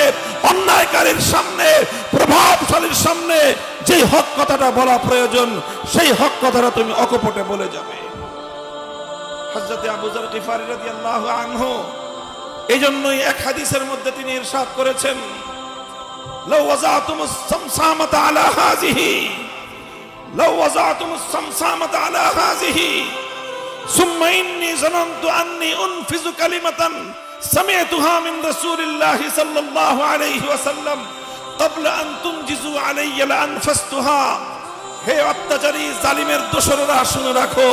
অন্যায়কারীর সামনে, প্রভাবশালীর সামনে যে হক কথাটা বলা প্রয়োজন, সেই হক কথাটা তুমি অকপটে বলে যাবে। হযরত আবু যর গিফারী রাদিয়াল্লাহু আনহু এই জন্যই এক হাদিসের মধ্যে তিনি ইরশাদ করেছেন, লাউ ওয়াজাতুমুস সামসামাতা আলা হাযিহি, লাউ ওয়াজাতুমুস সামসামাতা আলা হাযিহি সুম্মা ইন্নী যানানতু আন্নী উনফিযু কালিমাতান সামি'তুহা মিন রাসূলিল্লাহি সাল্লাল্লাহু আলাইহি ওয়াসাল্লাম ক্বাবলা আন তুনজিজু আলাইয়া লানফাসতুহা। হে অত্যাচারী জালিমের দোসরেরা, শুনে রাখো,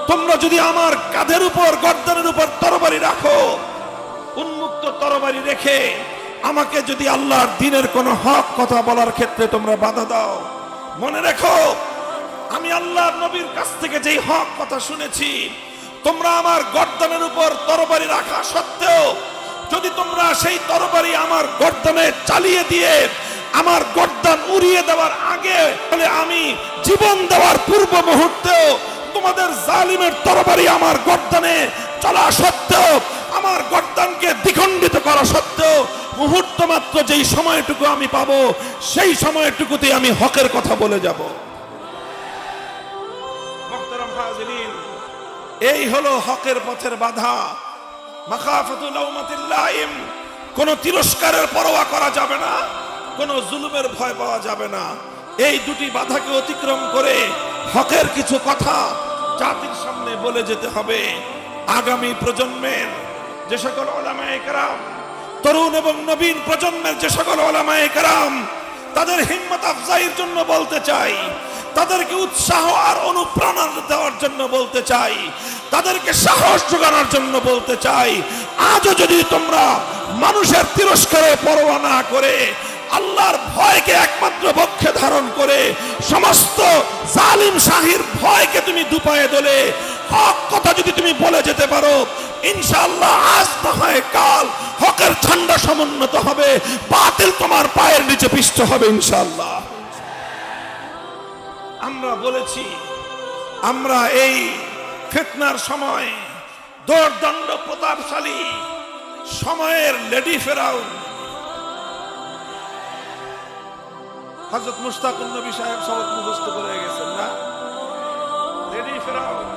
তোমরা যদি আমার কাঁধের উপর, গর্দানের উপর তরবারি রাখো, উন্মুক্ত তরবারি রেখে আমাকে যদি আল্লাহর দ্বীনের কোন হক কথা বলার ক্ষেত্রে তোমরা বাধা দাও, মনে রেখো আমি আল্লাহর নবীর কাছ থেকে যেই হক কথা শুনেছি, তোমরা আমার গর্দানের উপর তরবারি রাখা সত্ত্বেও যদি তোমরা সেই তরবারি আমার গর্দানে চালিয়ে দিয়ে আমার গর্দান উড়িয়ে দেওয়ার আগে, বলে আমি জীবন দেওয়ার পূর্ব মুহূর্তেও তোমাদের জালিমের তরবারি আমার গর্দানে চলা সত্ত্বেও, আমার গর্দানকে দ্বিখণ্ডিত করা সত্ত্বেও মুহূর্ত মাত্র যেই সময়টুকু আমি পাবো, সেই সময়টুকুতে আমি হকের কথা বলে যাব। মুহতারাম হাজিরিন, এই হলো হকের পথের বাধা। মাখাফাতুল লাউমাতিল লাইম, কোন তিরস্কারের পরোয়া করা যাবে না, কোন জুলুমের ভয় পাওয়া যাবে না। এই দুটি বাধাকে অতিক্রম করে হকের কিছু কথা জাতির সামনে বলে যেতে হবে। আগামী প্রজন্মের যে সকল উলামায়ে কেরাম, তরুণ এবং নবীন প্রজন্মের যে সকল উলামায়ে কেরাম, তাদের হিম্মত আফজাইয়ের জন্য বলতে চাই, তাদেরকে উৎসাহ আর অনুপ্রেরণা দেওয়ার জন্য বলতে চাই, তাদেরকে সাহস যোগানোর জন্য বলতে চাই, আজও যদি তোমরা মানুষের তিরস্কারে পরোয়া না করে আল্লাহর ভয়কে একমাত্র বক্ষে ধারণ করে সমস্ত জালিম শাহীর ভয়কে তুমি দুপায়ে দোলে হক কথা যদি তুমি বলে যেতে পারো, ইনশাআল্লাহ আজ না হয় কাল হকের ঝান্ডা সমুন্নত হবে, বাতিল তোমার পায়ের নিচে পিষ্ট হবে ইনশাআল্লাহ। আমরা বলেছি, আমরা এই ফিতনার সময় দোর্দণ্ড প্রতাপশালী সময়ের লেডি ফেরাউন হযরত মুশতাকুন নবী সাহেব সবক মুখস্থ করে গেছেন না, লেডি ফেরাউন,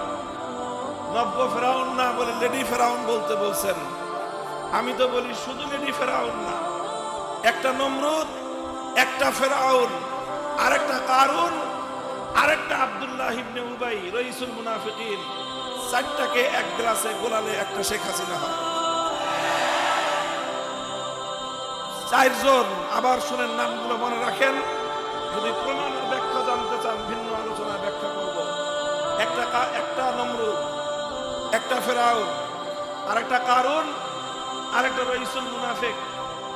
নব্য ফেরাউন না বলে লেডি ফেরাউন বলতে বলছেন। আমি তো বলি শুধু লেডি ফেরাউন না, একটা নমরুদ, একটা ফেরাউন, আরেকটা কারুন, আরেকটা আব্দুল্লাহ ইবনে উবাই রাইসুল মুনাফিকিন, চারটাকে এক গ্লাসে গোলালে একটা শেখ হাসিনা হয়। চারজন, আবার শুনেন নামগুলো মনে রাখেন, যদি প্রমাণের ব্যাখ্যা জানতে চান ভিন্ন আলোচনায় ব্যাখ্যা করব। একটা নমরুদ, একটা ফেরাউন, আরেকটা কারুন, আরেকটা রাইসুল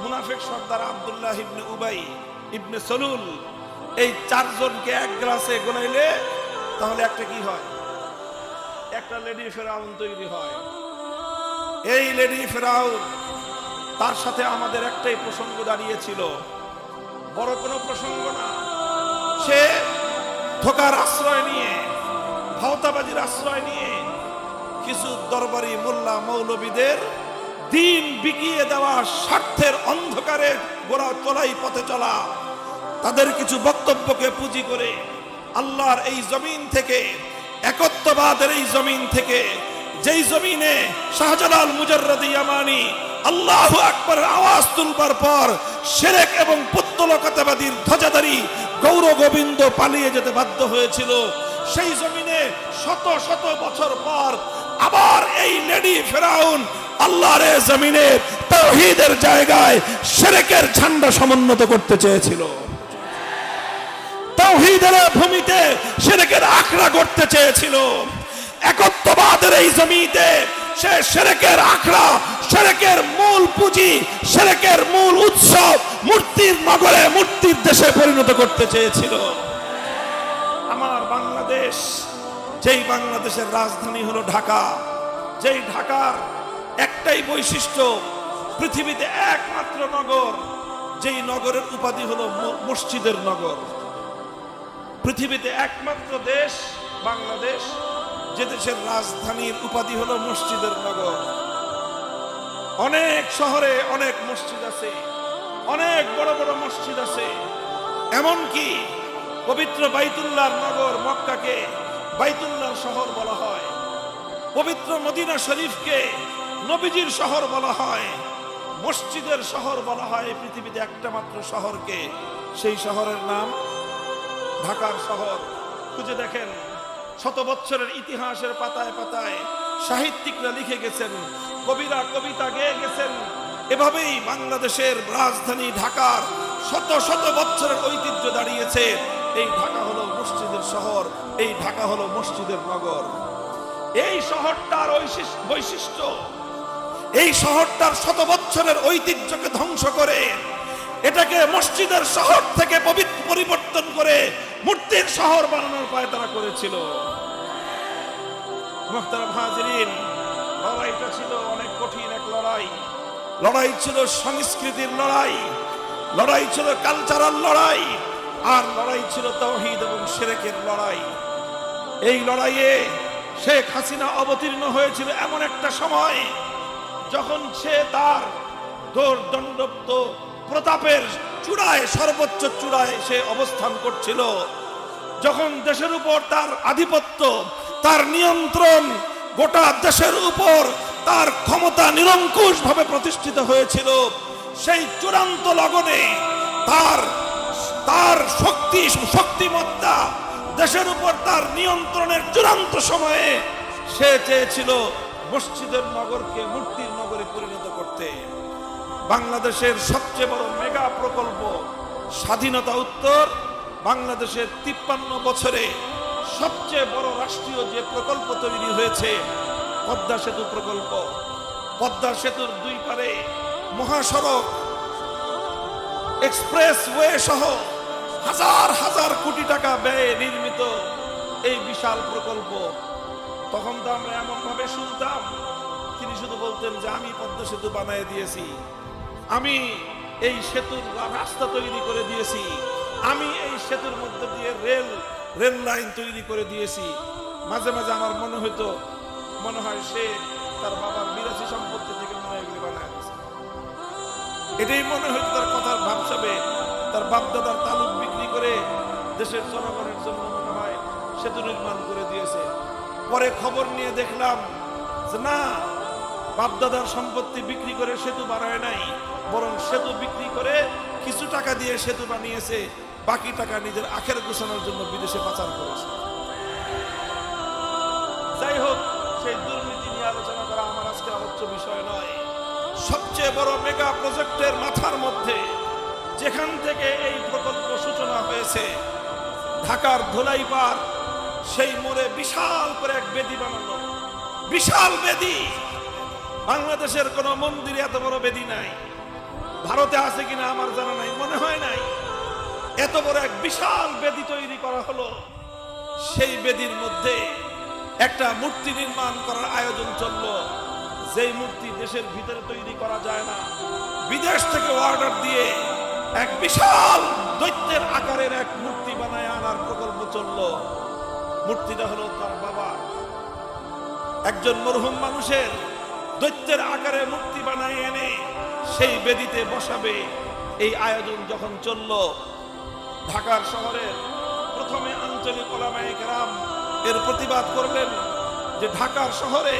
মুনাফিক সর্দার আব্দুল্লাহ ইবনে উবাই ইবনে সলুল। এই চারজনকে এক গ্লাসে গোলাইলে তাহলে একটা কি হয়? একটা লেডি ফেরাউন তৈরি হয়। এই লেডি ফেরাউন, তার সাথে আমাদের একটাই প্রসঙ্গ দাঁড়িয়েছিল, বড় কোনো প্রসঙ্গ না। সে ধোকার আশ্রয় নিয়ে, ভাওতাবাজির আশ্রয় নিয়ে কিছু দরবারি মোল্লা মৌলবীদের দিন বিকিয়ে দেওয়া স্বার্থের অন্ধকারে গোড়া চলাই পথে চলা, তাদের কিছু বক্তব্যকে পুঁজি করে আল্লাহর এই জমিন থেকে, একত্ববাদের এই জমিন থেকে যেই জমিনে শাহজালাল মুজাররদি ইয়ামানি আল্লাহু আকবার আওয়াজ তুলবার পর শিরক এবং পুত্তলকতাবাদীর ধ্বজাধারী গৌর গোবিন্দ পালিয়ে যেতে বাধ্য হয়েছিল, সেই জমিনে শত শত বছর পর আবার এই লেডি ফেরাউন আল্লাহর জমিনে তাওহীদের জায়গায় শিরকের ঝান্ডা সমুন্নত করতে চেয়েছিল, তাওহীদের ভূমিতে শিরকের আখড়া করতে চেয়েছিল। একত্ববাদের এই জমিতে সে শিরকের আখড়া, শিরকের মূল পুঁজি, শিরকের মূল উৎসব মূর্তির নগরে, মূর্তির দেশে পরিণত করতে চেয়েছিল। আমার বাংলাদেশ, যেই বাংলাদেশের রাজধানী হলো ঢাকা, যেই ঢাকার একটাই বৈশিষ্ট্য, পৃথিবীতে একমাত্র নগর যেই নগরের উপাধি হলো মসজিদের নগর। পৃথিবীতে একমাত্র দেশ বাংলাদেশ, যে দেশের রাজধানীর উপাধি হলো মসজিদের নগর। অনেক শহরে অনেক মসজিদ আছে, অনেক বড় বড় মসজিদ আছে, এমনকি পবিত্র বাইতুল্লাহর নগর মক্কাকে বাইতুল্লাহর শহর বলা হয়, পবিত্র মদিনা শরীফকে নবীজির শহর বলা হয়, মসজিদের শহর বলা হয় পৃথিবীতে একটা মাত্র শহরকে, সেই শহরের নাম ঢাকার শহর। খুঁজে দেখেন, শত বছরের ইতিহাসের পাতায় পাতায় সাহিত্যিকরা লিখে গেছেন, কবিরা কবিতা গেয়ে গেছেন। এভাবেই বাংলাদেশের রাজধানী ঢাকার শত শত বছরের ঐতিহ্য দাঁড়িয়েছে। এই ঢাকা হলো মসজিদের শহর, এই ঢাকা হলো মসজিদের নগর। এই শহরটার বৈশিষ্ট্য, এই শহরটার শত বছরের ঐতিহ্যকে ধ্বংস করে এটাকে মসজিদের শহর থেকে পরিবর্তন করে মূর্তির শহর বানানোর পায়তারা করেছিল। মুহতারাম হাজিরিন, লড়াইটা ছিল অনেক কঠিন এক লড়াই। লড়াই ছিল সংস্কৃতির লড়াই, লড়াই ছিল কালচারাল লড়াই, আর লড়াই ছিল তাওহীদ এবং শিরকের লড়াই। এই লড়াইয়ে শেখ হাসিনা অবতীর্ণ হয়েছিল এমন একটা সময় যখন সে তার দণ্ডপ্ত প্রতাপের চূড়ায়, সর্বোচ্চ চূড়ায় সে অবস্থান করছিল, যখন দেশের উপর তার আধিপত্য, তার নিয়ন্ত্রণ, গোটা দেশের উপর তার ক্ষমতা নিরঙ্কুশ ভাবে প্রতিষ্ঠিত হয়েছিল। সেই চূড়ান্ত লগনে তার শক্তিমত্তা, দেশের উপর তার নিয়ন্ত্রণের চূড়ান্ত সময়ে সে চেয়েছিল মসজিদের নগরকে মূর্তির নগরে পরিণত করতে। বাংলাদেশের সবচেয়ে বড় মেগা প্রকল্প স্বাধীনতা উত্তর বাংলাদেশের 53 বছরে সবচেয়ে বড় রাষ্ট্রীয় যে প্রকল্প তৈরি হয়েছে পদ্মা সেতু প্রকল্প। পদ্মা সেতুর দুই পারে মহাসড়ক, এক্সপ্রেসওয়ে সহ হাজার হাজার কোটি টাকা ব্যয়ে নির্মিত এই বিশাল প্রকল্প। তখন তো আমরা এমন ভাবে শুনতাম, তিনি শুধু বলতেন যে আমি পদ্মা সেতু বানিয়ে দিয়েছি, আমি এই সেতুর রাস্তা তৈরি করে দিয়েছি, আমি এই সেতুর মধ্যে দিয়ে রেল লাইন তৈরি করে দিয়েছি। মাঝে মাঝে আমার মনে হয় সে তার বাবার বিরাসি সম্পত্তি থেকে মনে হয় এগুলি বানায় দিয়েছে। এটাই মনে হয়তো তার কথার ভাবসাবে তার বাপদাদার তালুক বিক্রি করে দেশের জনগণের জন্য মনে হয় সেতু নির্মাণ করে দিয়েছে। পরে খবর নিয়ে দেখলাম যে না, বাপদাদার সম্পত্তি বিক্রি করে সেতু বানায় নাই, বরং সেতু বিক্রি করে কিছু টাকা দিয়ে সেতু বানিয়েছে, বাকি টাকা নিজের আখের গোছানোর জন্য বিদেশে পাচার করেছে। যাই হোক, সেই দুর্নীতি নিয়ে আলোচনা করা আমার আজকে আলোচ্য বিষয় নয়। সবচেয়ে বড় মেগা প্রজেক্টের মাথার মধ্যে যেখান থেকে এই প্রকল্প সূচনা হয়েছে, ঢাকার ধোলাইপাড়, সেই মোড়ে বিশাল করে এক বেদি বানানো, বিশাল বেদি। বাংলাদেশের কোন মন্দিরে এত বড় বেদি নাই, ভারতে আছে কিনা আমার জানা নাই, মনে হয় নাই। এত বড় এক বিশাল বেদি তৈরি করা হলো। সেই বেদির মধ্যে একটা মূর্তি নির্মাণ করার আয়োজন চললো, যেই মূর্তি দেশের ভিতরে তৈরি করা যায় না, বিদেশ থেকে অর্ডার দিয়ে এক বিশাল দৈত্যের আকারের এক মূর্তি বানায় আনার প্রকল্প চললো। মূর্তিটা হলো তার বাবা, একজন মরহুম মানুষের দৈত্যের আকারে মূর্তি বানায় এনে সেই বেদিতে বসাবে। এই আয়োজন যখন চলল, ঢাকার শহরের প্রথমে আঞ্চলিক ওলামায়ে কেরাম এর প্রতিবাদ করলেন, যে ঢাকার শহরে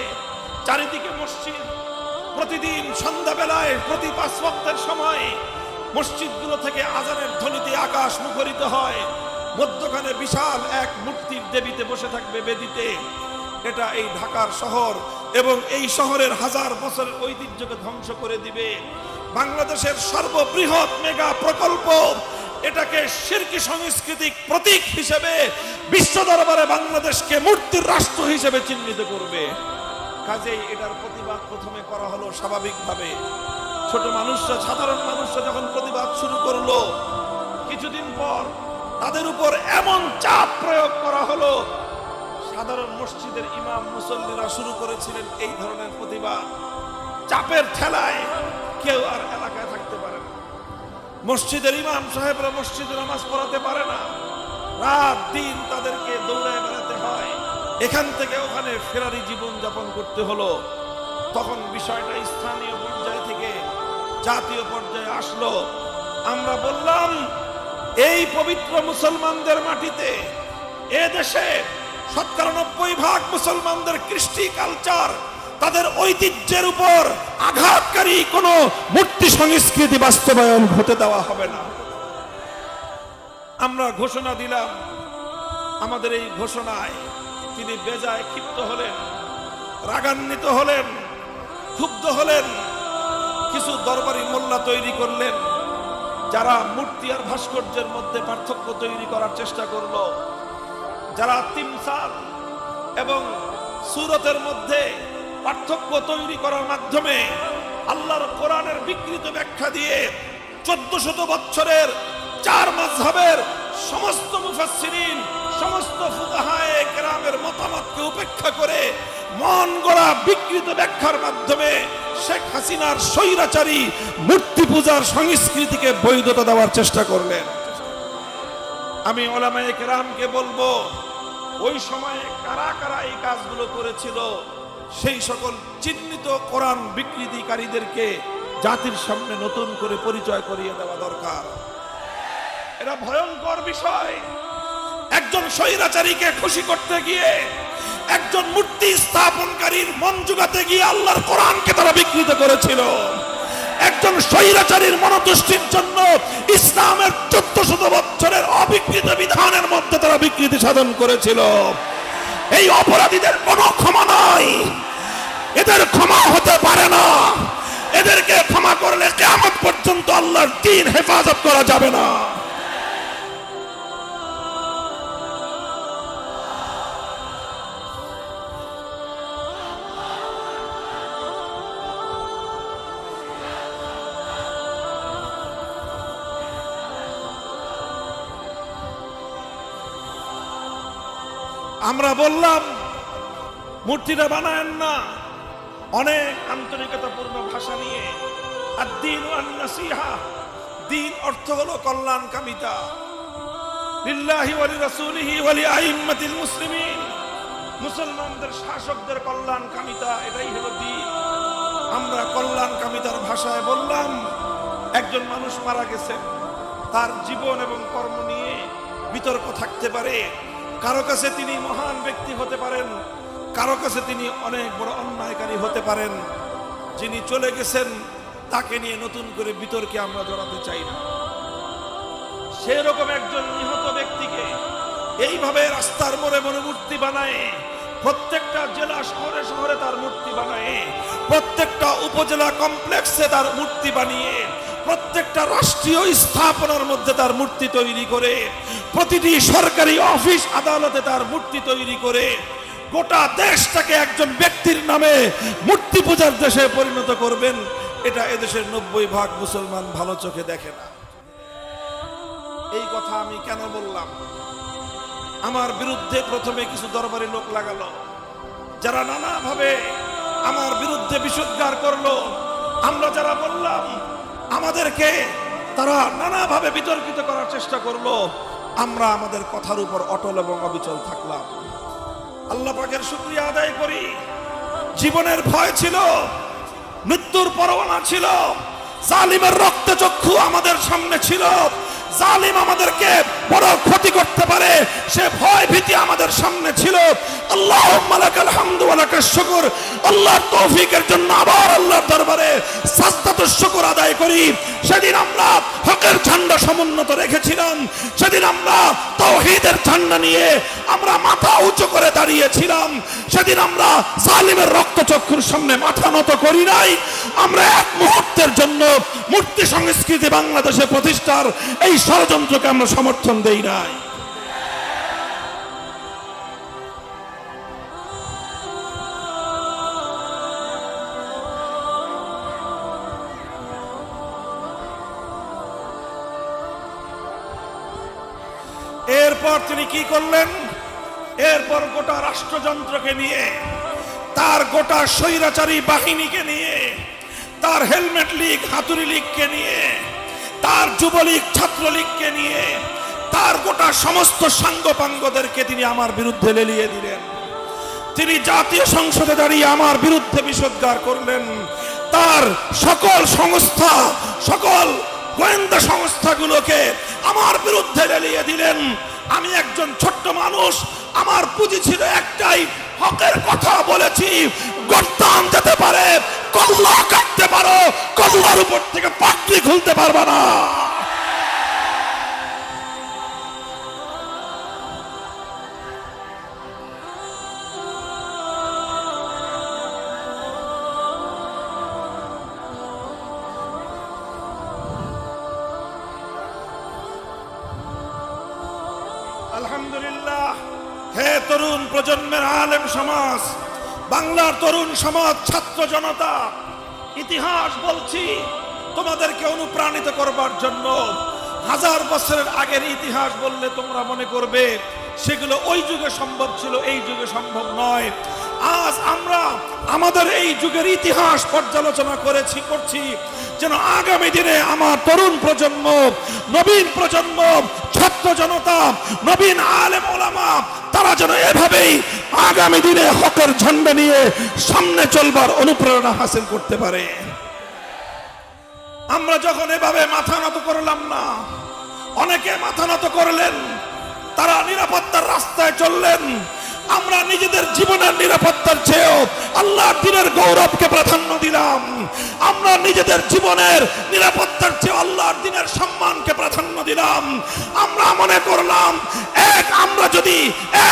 চারিদিকে মসজিদ, প্রতিদিন সন্ধ্যাবেলায় প্রতি 5 ওয়াক্তের সময় মসজিদগুলো থেকে আজানের ধ্বনিতে আকাশ মুখরিত হয়, মধ্যখানে বিশাল এক মূর্তির দেবীতে বসে থাকবে বেদিতে। এটা এই ঢাকার শহর এবং এই শহরের 1000 বছরের ঐতিহ্যকে ধ্বংস করে দিবে। বাংলাদেশের সর্ববৃহৎ মেগা প্রকল্প এটাকে শিরকি সাংস্কৃতিক প্রতীক হিসেবে বিশ্ব দরবারে বাংলাদেশকে মূর্তির রাষ্ট্র হিসেবে চিহ্নিত করবে। কাজেই এটার প্রতিবাদ প্রথমে করা হলো স্বাভাবিকভাবে। ছোট মানুষরা, সাধারণ মানুষরা যখন প্রতিবাদ শুরু করলো, কিছুদিন পর তাদের উপর এমন চাপ প্রয়োগ করা হলো, সাধারণ মসজিদের ইমাম মুসল্লিরা শুরু করেছিলেন এই ধরনের প্রতিবাদ। চাপের ঠেলায় কেউ আর এলাকায় থাকতে পারে না। মসজিদের ইমাম সাহেবরা মসজিদে নামাজ পড়াতে পারে না, রাত দিন তাদেরকে দৌড়ায় বেড়াতে হয়, এখান থেকে ওখানে ফেরারি জীবন যাপন করতে হলো। তখন বিষয়টা স্থানীয় পর্যায় থেকে জাতীয় পর্যায়ে আসলো। আমরা বললাম, এই পবিত্র মুসলমানদের মাটিতে, এ দেশে 97% মুসলমানদের কৃষ্টি কালচার, তাদের ঐতিহ্যের উপর আঘাতকারী কোন মূর্তি সংস্কৃতি বাস্তবায়ন হতে দেওয়া হবে না। আমরা ঘোষণা দিলাম। আমাদের এই ঘোষণায় তিনি বেজায় ক্ষিপ্ত হলেন, রাগান্বিত হলেন, ক্ষুব্ধ হলেন। কিছু দরবারি মোল্লা তৈরি করলেন, যারা মূর্তি আর ভাস্কর্যের মধ্যে পার্থক্য তৈরি করার চেষ্টা করলো, যারা তিমসাল এবং সূরতের মধ্যে পার্থক্য তৈরি করার মাধ্যমে আল্লাহর কোরআনের বিকৃত ব্যাখ্যা দিয়ে 1400 বছরের 4 মাযহাবের সমস্ত মুফাসসিরিন, সমস্ত ফুকাহায়ে কেরামের মতামতকে উপেক্ষা করে মন গড়া বিকৃত ব্যাখ্যার মাধ্যমে শেখ হাসিনার স্বৈরাচারী মূর্তি পূজার সংস্কৃতিকে বৈধতা দেওয়ার চেষ্টা করলেন। আমি উলামায়ে কেরামকে বলবো, ওই সময়ে কারা কারা এই কাজগুলো করেছিল, সেই সকল চিহ্নিত কোরআন বিকৃতিকারীদেরকে জাতির সামনে নতুন করে পরিচয় করিয়ে দেওয়া দরকার। এটা ভয়ঙ্কর বিষয়। একজন স্বৈরাচারীকে খুশি করতে গিয়ে, একজন মূর্তি স্থাপনকারীর মন জোগাতে গিয়ে আল্লাহর কোরআনকে তারা বিকৃত করেছিল। একজন স্বৈরাচারীর মনোতুষ্টির জন্য ইসলামের 1400 বছরের অবিকৃত বিধানের মধ্যে তারা বিকৃতি সাধন করেছিল। এই অপরাধীদের কোনো ক্ষমা নাই, এদের ক্ষমা হতে পারে না। এদেরকে ক্ষমা করলে কিয়ামত পর্যন্ত আল্লাহর দ্বীন হেফাজত করা যাবে না। আমরা বললাম, মূর্তিটা বানায়েন না, অনেক আন্তরিকতাপূর্ণ ভাষা নিয়ে। আদ-দীন ওয়ান-নাসিহা, দ্বীন অর্থ হলো কল্যাণকামিতা। লিল্লাহি ওয়া লিরাসূলিহি ওয়া লিআইম্মাতিল মুসলিমিন, মুসলমানদের শাসকদের কল্যাণকামিতা, এটাই হলো দ্বীন। আমরা কল্যাণকামিতার ভাষায় বললাম, একজন মানুষ মারা গেছেন, তার জীবন এবং কর্ম নিয়ে বিতর্ক থাকতে পারে। কারো কাছে তিনি মহান ব্যক্তি হতে পারেন, কারো কাছে তিনি অনেক বড় অন্যায়কারী হতে পারেন। যিনি চলে গেছেন তাকে নিয়ে নতুন করে বিতর্কে আমরা জড়াতে চাই না। সেরকম একজন নিহত ব্যক্তিকে এইভাবে রাস্তার মোড়ে মোড়ে মূর্তি বানায়, প্রত্যেকটা জেলা শহরে শহরে তার মূর্তি বানায়, প্রত্যেকটা উপজেলা কমপ্লেক্সে তার মূর্তি বানিয়ে, প্রত্যেকটা রাষ্ট্রীয় স্থাপনার মধ্যে তার মূর্তি তৈরি করে, প্রতিটি সরকারি অফিস আদালতে তার মূর্তি তৈরি করে গোটা দেশটাকে একজন ব্যক্তির নামে মূর্তি পূজার দেশে পরিণত করবেন, এটা এদেশের 90% মুসলমান ভালো চোখে দেখে না। এই কথা আমি কেন বললাম? আমার বিরুদ্ধে প্রথমে কিছু দরবারি লোক লাগালো, যারা নানাভাবে আমার বিরুদ্ধে বিষোদ্গার করলো। আমরা যারা বললাম, আমাদেরকে তারা নানাভাবে বিতর্কিত করার চেষ্টা করলো। আমরা আমাদের কথার উপর অটল এবং অবিচল থাকলাম। আল্লাহ পাকের শুকরিয়া আদায় করি, জীবনের ভয় ছিল, মৃত্যুর পরোয়ানা ছিল, জালিমের রক্তচক্ষু আমাদের সামনে ছিল, জালিম আমাদেরকে বড় ক্ষতি করতে পারে, সে ভয় ভীতি আমাদের সামনে ছিল। আল্লাহুম্মা লাকাল হামদু ওয়া লাকাশ শুকর। আল্লাহর তৌফিকের জন্য আবার আল্লাহর দরবারে সাজদাতুশ শুকর আদায় করি। সেদিন আমরা হকের ঝান্ডা সমুন্নত রেখেছিলাম, সেদিন আমরা তাওহীদের ঝান্ডা নিয়ে আমরা মাথা উঁচু করে দাঁড়িয়েছিলাম, সেদিন আমরা জালিমের রক্তচক্ষুর সামনে মাথা নত করি নাই। আমরা এক মুহূর্তের জন্য মূর্তি সংস্কৃতি বাংলাদেশে প্রতিষ্ঠার এই ষড়যন্ত্রকে আমরা সমর্থন দেই নাই। এরপর তিনি কি করলেন? এরপর গোটা রাষ্ট্রযন্ত্রকে নিয়ে, তার গোটা স্বৈরাচারী বাহিনীকে নিয়ে, তার হেলমেট লীগ, হাতুড়ি লীগকে নিয়ে, তার যুবলীগ, ছাত্রলীগকে নিয়ে, তার গোটা সমস্ত সাঙ্গপাঙ্গদেরকে তিনি আমার বিরুদ্ধে লেলিয়ে দিলেন। তিনি জাতীয় সংসদে দাঁড়িয়ে আমার বিরুদ্ধে বিষোদ্গার করলেন। তার সকল সংস্থা, সকল গোয়েন্দা সংস্থাগুলোকে আমার বিরুদ্ধে লেলিয়ে দিলেন। আমি একজন ছোট্ট মানুষ, আমার পুঁজি ছিল একটাই, হকের কথা বলেছি। গর্দান যেতে পারে, কল্লা কাটতে পারো, কল্লার উপর থেকে পাগড়ি খুলতে পারবে না। আলহামদুলিল্লাহ। হে তরুণ প্রজন্মের আলেম সমাজ, বাংলার তরুণ সমাজ, ছাত্র জনতা, ইতিহাস বলছি তোমাদেরকে অনুপ্রাণিত করবার জন্য। 1000 বছরের আগের ইতিহাস বললে তোমরা মনে করবে সেগুলো ওই যুগে সম্ভব ছিল, এই যুগে সম্ভব নয়। আজ আমরা আমাদের এই যুগের ইতিহাস পর্যালোচনা করছি যেন আগামী দিনে আমার তরুণ প্রজন্ম, নবীন প্রজন্ম, ছাত্র জনতা, নবীন আলেম ওলামা, তারা যেন এভাবেই আগামী দিনে হকের ঝান্ডা নিয়ে সামনে চলবার অনুপ্রেরণা হাসিল করতে পারে। আমরা যখন এভাবে মাথা নত করলাম না, অনেকে মাথা নত করলেন, তারা নিরাপত্তার রাস্তায় চললেন। আমরা নিজেদের জীবনের নিরাপত্তার চেয়েও আল্লাহর দ্বীনের গৌরবকে প্রাধান্য দিলাম। আমরা নিজেদের জীবনের নিরাপত্তার চেয়ে আল্লাহর দ্বীনের সম্মানকে প্রাধান্য দিলাম। আমরা মনে করলাম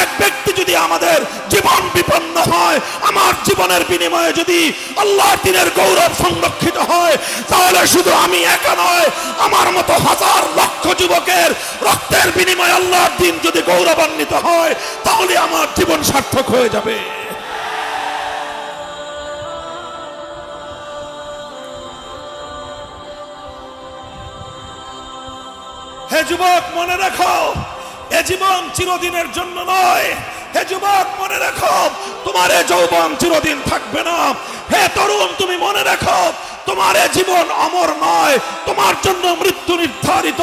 এক ব্যক্তি যদি আমাদের জীবন বিপন্ন হয়, আমার জীবনের বিনিময়ে যদি আল্লাহর দ্বীনের গৌরব সংরক্ষিত হয়, তাহলে শুধু আমি একা নয়, আমার মতো হাজার লক্ষ যুবকের রক্তের বিনিময়ে আল্লাহর দ্বীন যদি গৌরবান্বিত হয়, তাহলে আমার জীবন সার্থক হয়ে যাবে। হে যুবক, মনে রাখো, এ জীবন চিরদিনের জন্য নয়। হে যুবক, মনে রাখো, তোমার এ যৌবন চিরদিন থাকবে না। হে তরুণ, তুমি মনে রাখো, তোমার এ জীবন অমর নয়। তোমার জন্য মৃত্যু নির্ধারিত,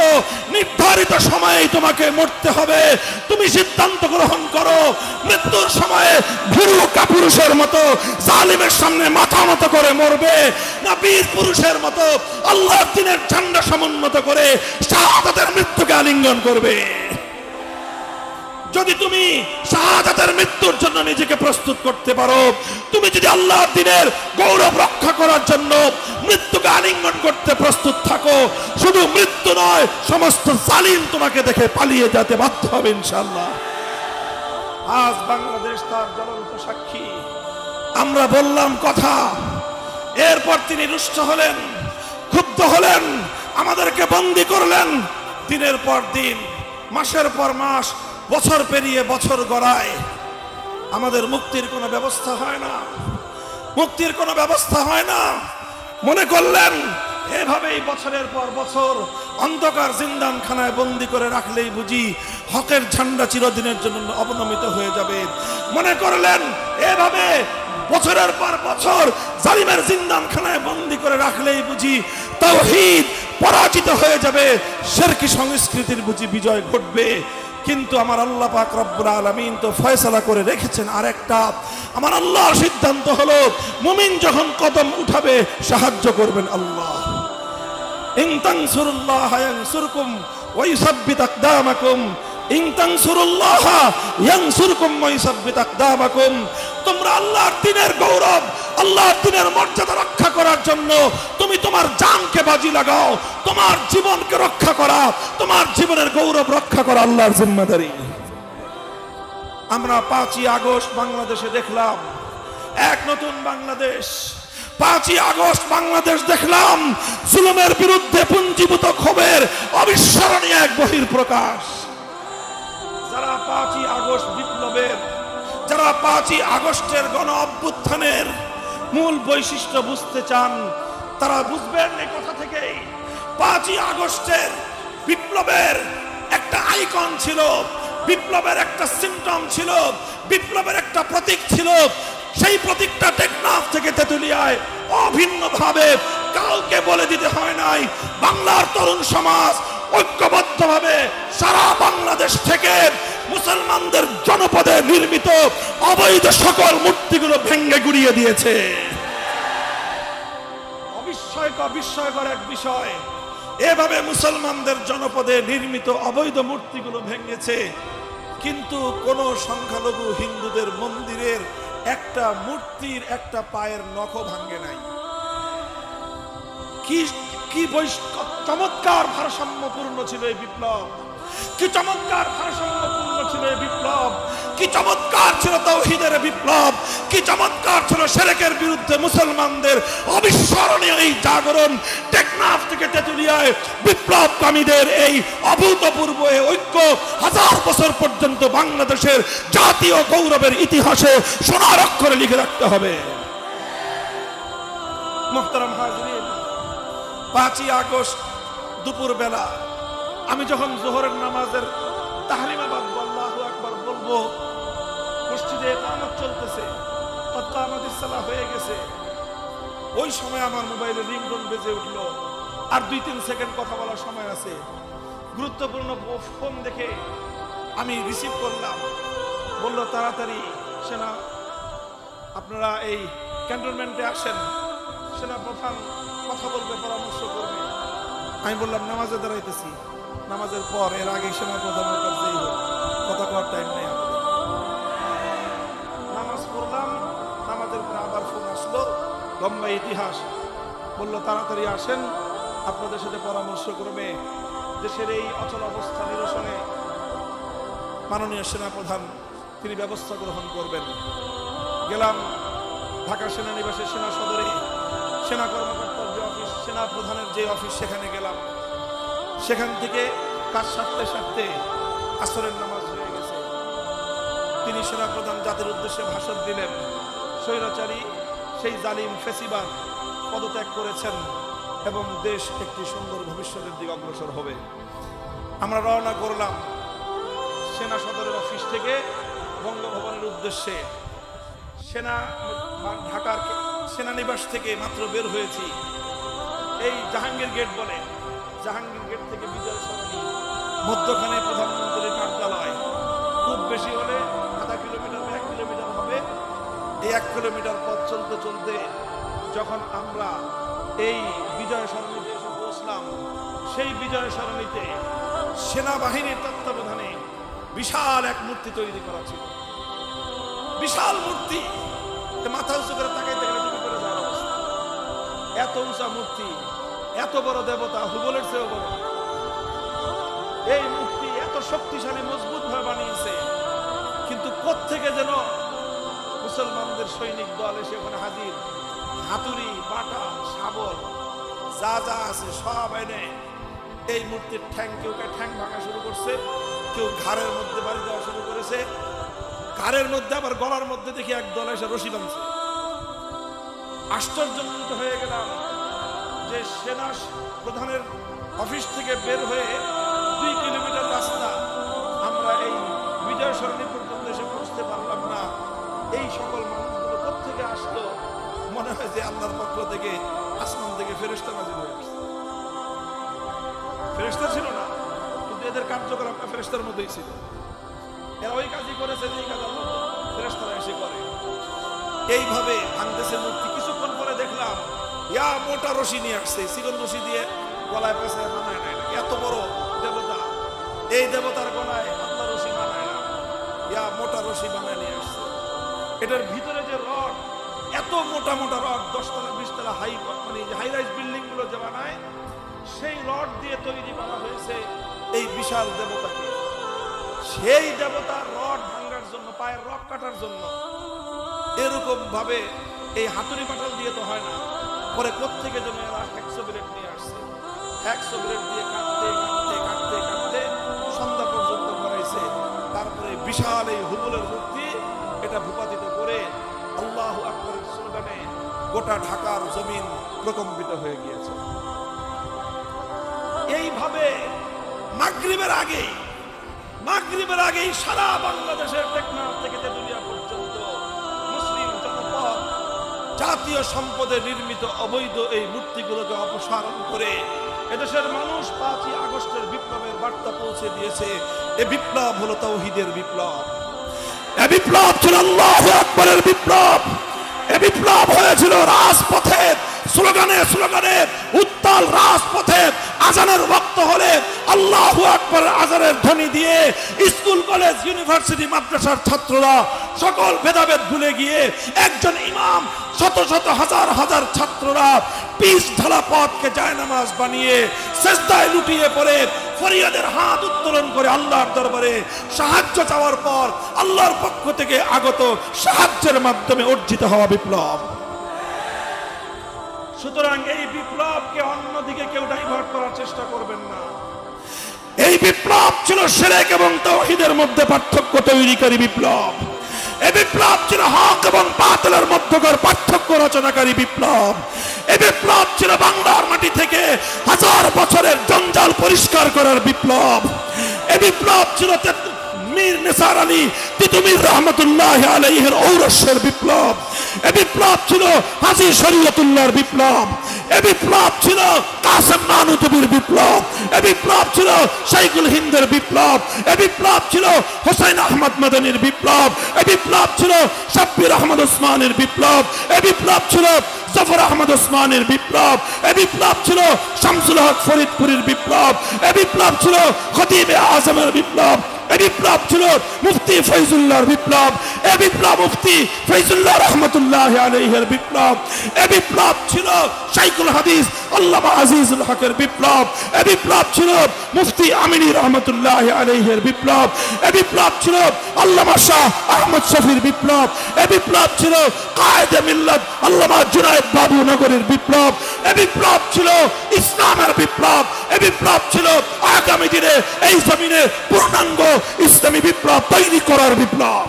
নির্ধারিত সময়ে তোমাকে মরতে হবে। তুমি সিদ্ধান্ত গ্রহণ করো, মৃত্যুর সময়ে ভীরু কাপুরুষের মতো জালিমের সামনে মাথা নত করে মরবে, না বীর পুরুষের মতো আল্লাহর দ্বীনের ঝান্ডা সমুন্নত করে শাহাদাতের মৃত্যুকে আলিঙ্গন করবে। যদি তুমি শাহাদাতের মৃত্যুর জন্য নিজেকে প্রস্তুত করতে পারো, তুমি যদি আল্লাহর দ্বীনের গৌরব রক্ষা করার জন্য মৃত্যুকে আলিঙ্গন করতে প্রস্তুত থাকো, শুধু মৃত্যু নয়, সমস্ত জালিম তোমাকে দেখে পালিয়ে যেতে বাধ্য হবে ইনশাআল্লাহ। আজ বাংলাদেশ তার জ্বলন্ত সাক্ষী। আমরা বললাম কথা, এরপর তিনি রুষ্ট হলেন, ক্ষুব্ধ হলেন, আমাদেরকে বন্দী করলেন। দিনের পর দিন, মাসের পর মাস, বছর পেরিয়ে বছর গড়ায়, আমাদের মুক্তির কোনো ব্যবস্থা হয় না, মুক্তির কোনো ব্যবস্থা হয় না। মনে করলেন এভাবেই বছরের পর বছর অন্ধকার জিন্দানখানায় বন্দী করে রাখলেই বুঝি হকের ঝান্ডা চিরদিনের জন্য অবনমিত হয়ে যাবে। মনে করলেন এভাবে বছরের পর বছর জালিমের জিন্দানখানায় বন্দী করে রাখলেই বুঝি তাওহীদ পরাজিত হয়ে যাবে, শিরকি সংস্কৃতির বুঝি বিজয় ঘটবে। কিন্তু আমার আল্লাহ পাক রব্বুল আলামিন তো ফয়সালা করে রেখেছেন আরেকটা। আমার আল্লাহর সিদ্ধান্ত হলো, মুমিন যখন কদম উঠাবে সাহায্য করবেন আল্লাহ। ইন তানসুরুল্লাহ ইয়ানসুরকুম ওয়া ইউসাব্বিত আকদামাকুম ইন তানসুরুল্লাহা ইয়ানসুরকুম ওয়া ইউসাব্বিত আকদামাকুম। তোমরা আল্লাহর দ্বীনের গৌরব, আল্লাহর দ্বীনের মর্যাদা রক্ষা করার জন্য তুমি তোমার জানকে বাজি লাগাও। তোমার জীবনকে রক্ষা করা, তোমার জীবনের গৌরব রক্ষা করা আল্লাহর জিম্মাদারি। আমরা 5ই আগস্ট বাংলাদেশে দেখলাম এক নতুন বাংলাদেশ। 5ই আগস্ট বাংলাদেশ দেখলাম জুলুমের বিরুদ্ধে পুঞ্জীভূত ক্ষোভের অবিস্মরণীয় এক বহিঃপ্রকাশ। যারা 5ই আগস্ট বিপ্লবের, যারা 5ই আগস্টের গণ অভ্যুত্থানের মূল বৈশিষ্ট্য বুঝতে চান, তারা বুঝবেন এই কথা থেকেই। 5ই আগস্টের বিপ্লবের একটা আইকন ছিল, বিপ্লবের একটা সিম্পটম ছিল, বিপ্লবের একটা প্রতীক ছিল। সেই প্রতীকটা টেকনাফ থেকে তেতুলিয়ায় অভিন্নভাবে কাউকে বলে দিতে হয় নাই। বাংলার তরুণ সমাজ ঐক্যবদ্ধভাবে সারা বাংলাদেশ থেকে মুসলমানদের জনপদে নির্মিত অবৈধ সকল মূর্তিগুলো ভেঙে গুড়িয়ে দিয়েছে। বিস্ময়কর এক বিষয়, এভাবে মুসলমানদের জনপদে নির্মিত অবৈধ মূর্তিগুলো ভেঙেছে, কিন্তু কোন সংখ্যালঘু হিন্দুদের মন্দিরের একটা মূর্তির একটা পায়ের নখও ভাঙে নাই। কি চমৎকার ভারসাম্যপূর্ণ ছিল এই বিপ্লব, কি চমৎকার ভারসাম্যপূর্ণ ছিল এই বিপ্লব, কি চমৎকার ছিল তাওহীদের বিপ্লব, কি চমৎকার ছিল শিরকের বিরুদ্ধে মুসলমানদের অবিস্মরণীয় এই জাগরণ। টেকনাফ থেকে তেতুলিয়ায় বিপ্লবকামীদের এই অভূতপূর্ব ঐক্য 1000 বছর পর্যন্ত বাংলাদেশের জাতীয় গৌরবের ইতিহাসে সোনার অক্ষরে লিখে রাখতে হবে। মুহতারাম হাজরিন, 5ই আগস্ট দুপুর বেলা আমি যখন জোহরের নামাজের তাহরিমা বাদ আল্লাহু আকবার বলবো, মসজিদে ইকামত চলতেছে, ইকামতের সালাহ হয়ে গেছে, ওই সময় আমার মোবাইলে রিংটোন বেজে উঠলো। আর 2-3 সেকেন্ড কথা বলার সময় আছে। গুরুত্বপূর্ণ ফোন দেখে আমি রিসিভ করলাম। বলল তাড়াতাড়ি সেনা, আপনারা এই ক্যান্টনমেন্টে আসেন, সেনা প্রধান কথা বলবে, পরামর্শ করবে। আমি বললাম নামাজে দাঁড়াইতেছি, নামাজের পর, এর আগে সেনা প্রধানের কাছেই হোক, কথা কওয়ার টাইম নেই আমাদের। নামাজ পড়লাম, নামাজের পরে আবার ফোন আসলো, লম্বা ইতিহাস। বলল তাড়াতাড়ি আসেন, আপনাদের সাথে পরামর্শ করবে, দেশের এই অচল অবস্থা নিরসনে মাননীয় সেনা প্রধান তিনি ব্যবস্থা গ্রহণ করবেন। গেলাম ঢাকা সেনানিবাসের সেনা সদরে, সেনা কর্মকর্তার যে অফিস, সেনা প্রধানের যে অফিস, সেখানে গেলাম। সেখান থেকে কাজ সারতে সারতে আসরের নামাজ হয়ে গেছে। তিনি সেনা প্রধান জাতির উদ্দেশ্যে ভাষণ দিলেন। স্বৈরাচারী সেই জালিম ফেসিবাদ পদত্যাগ করেছেন এবং দেশ একটি সুন্দর ভবিষ্যতের দিকে অগ্রসর হবে। আমরা রওনা করলাম সেনা সদরের অফিস থেকে বঙ্গভবনের উদ্দেশ্যে। ঢাকার সেনানিবাস থেকে মাত্র বের হয়েছি, এই জাহাঙ্গীর গেট বলে, জাহাঙ্গীর গেট থেকে বিজয় সরণি, মধ্যখানে প্রধানমন্ত্রীর কার্যালয়, খুব বেশি হলে আধা কিলোমিটার বা 1 কিলোমিটার হবে। এই 1 কিলোমিটার পথ চলতে চলতে যখন আমরা এই বিজয় সরণিতে এসে পৌঁছলাম, সেই বিজয় সরণিতে সেনাবাহিনীর তত্ত্বাবধানে বিশাল এক মূর্তি তৈরি করা ছিল। বিশাল মূর্তি, মাথা উঁচু করে তাকাইতে গেলে ডুবে পড়ে যাওয়ার অবস্থা। এত উঁচা মূর্তি, এত বড় দেবতা, হুবলের চেয়েও বড়। এই মূর্তি এত শক্তিশালী, মজবুত ভাবে বানিয়েছে, কিন্তু কোত্থেকে যেন মুসলমানদের সৈনিক দল এসে ওখানে হাজির, হাতুড়ি, বাটা, শাবল, যা যা আছে সব এনে এই মূর্তির ঠ্যাং, কেউ ঠ্যাং ভাঙা শুরু করছে, কেউ ঘাড়ের মধ্যে বাড়ি দেওয়া শুরু করেছে, ঘাড়ের মধ্যে আবার গলার মধ্যে দেখি এক দল এসে রশি বাঁধছে। আশ্চর্যজনিত হয়ে গেলাম যে সেনা প্রধানের অফিস থেকে বের হয়ে 2 কিলোমিটার রাস্তা আমরা এই বিজয় সরণি পর্যন্ত এসে পৌঁছতে পারলাম না। এই সকল মানুষগুলো কোত্থেকে আসলো? মনে হয় যে আল্লাহর পক্ষ থেকে, আসমান থেকে ফেরেশতা নাযিল হয়ে আসছে। ফেরেশতা ছিল না, কিন্তু এদের কার্যকলাপ ফেরেশতার মধ্যেই ছিল। এরা ওই কাজই করেছে যে কাজ আল্লাহ ফেরেশতারা এসে করে। এইভাবে ভাঙতেছে মূর্তি। কিছুক্ষণ পরে দেখলাম মোটা রশি নিয়ে আসছে, চিকন রশি দিয়ে গলায় পেঁচায় মানায় নাই, এত বড় দেবতা এই দেবতার গলায় আল্লাহ রশি বানায় না, ইয়া মোটা রশি বানায় নিয়ে আসছে। এটার ভিতরে যে রড, এত মোটা মোটা রড, 10 তলা 20 তলা হাই রাইজ বিল্ডিং গুলো যে বানায়, সেই রড দিয়ে তৈরি করা হয়েছে এই বিশাল দেবতাকে। সেই দেবতার রড ভাঙার জন্য, পায়ের রক কাটার জন্য এরকম ভাবে এই হাতুড়ি পাটাল দিয়ে তো হয় না। পরে কোত্থেকে যেন এরা হ্যাক্সো ব্লেড নিয়ে আসছে, হ্যাক্সো ব্লেড দিয়ে কাটতে কাটতে কাটতে কাটতে সন্ধ্যা পর্যন্ত করাইছে। তারপরে বিশাল এই হুবলের মূর্তি এটা ভূপাতিত করে আল্লাহু আকবারের স্লোগানে গোটা ঢাকার জমিন প্রকম্পিত হয়ে গিয়েছে। এইভাবে মাগরিবের আগেই সারা বাংলাদেশের টেকনাফ থেকে তেতুলিয়া পর্যন্ত মুসলিম জনপদ জাতীয় সম্পদে নির্মিত অবৈধ এই মূর্তিগুলোকে অপসারণ করে এদেশের মানুষ 5ই আগস্টের বিপ্লবের বার্তা পৌঁছে দিয়েছে। এই বিপ্লব হলো তাওহীদের বিপ্লব। এই বিপ্লব ছিল আল্লাহু আকবারের বিপ্লব। এই বিপ্লব হয়েছিল রাজপথে, স্লোগানে স্লোগানে, উত্তাল রাজপথে। আজানের ওয়াক্ত হলে আল্লাহু আকবার আজানের ধ্বনি দিয়ে স্কুল কলেজ ইউনিভার্সিটি মাদ্রাসার ছাত্ররা সকল ভেদাভেদ ভুলে গিয়ে একজন ইমাম, শত শত হাজার হাজার ছাত্ররা পিচ ঢালা পথকে জায়নামাজ বানিয়ে সেজদায় লুটিয়ে পড়ে ফরিয়াদের হাত উত্তোলন করে আল্লাহর দরবারে সাহায্য চাওয়ার পর আল্লাহর পক্ষ থেকে আগত সাহায্যের মাধ্যমে অর্জিত হওয়া বিপ্লব। সুতরাং এই বিপ্লবকে অন্যদিকে কেউ ডাইভার্ট করার চেষ্টা করবেন না। এই বিপ্লব ছিল শিরক এবং তাওহীদের মধ্যে পার্থক্য তৈরিকারী বিপ্লব। এই বিপ্লব ছিল হক এবং বাতিলের মধ্যকার পার্থক্য রচনাকারী বিপ্লব। এই বিপ্লব ছিল বাংলার মাটি থেকে হাজার বছরের জঞ্জাল পরিষ্কার করার বিপ্লব। এই বিপ্লব ছিল মীর নিসার আলী তিতুমীর রহমতুল্লাহ আলাইহির ঔরসের বিপ্লব। এই বিপ্লব ছিল হাজী শরীয়তুল্লাহর বিপ্লব। এই বিপ্লব ছিল কাসেম নানুতুবির বিপ্লব। এই বিপ্লব ছিল শাইখুল হিন্দের বিপ্লব। এই বিপ্লব ছিল হোসেন আহমদ মাদানির বিপ্লব। এই বিপ্লব ছিল শাব্বির আহমদ ওসমানের বিপ্লব। এই বিপ্লব ছিল জফর আহমদ ওসমানের বিপ্লব। এই বিপ্লব ছিল শামসুল হক ফরিদপুরের বিপ্লব। এই বিপ্লব ছিল খতিবে আজমের বিপ্লব। এই বিপ্লব ছিল মুফতি ফয়জুল্লাহর বিপ্লব। এই বিপ্লব মুফতি ফয়জুল্লাহ রহমতুল্লাহ আলাইহির বিপ্লব। এই বিপ্লব ছিল শাইখুল হাদিস আল্লামা আজিজুল হকের বিপ্লব। এই বিপ্লব ছিল মুফতি আমিনী রহমতুল্লাহ আলাইহির বিপ্লব। এই বিপ্লব ছিল আল্লামা শাহ আহমদ শফির বিপ্লব। এই বিপ্লব ছিল কায়েদে মিল্লাত আল্লামা জুনায়েদ বাবু নগরের বিপ্লব। এই বিপ্লব ছিল ইসলামের বিপ্লব। এই বিপ্লব ছিল আগামী দিনে এই জমিনে পূর্ণাঙ্গ ইসলামী বিপ্লব তৈরি করার বিপ্লব।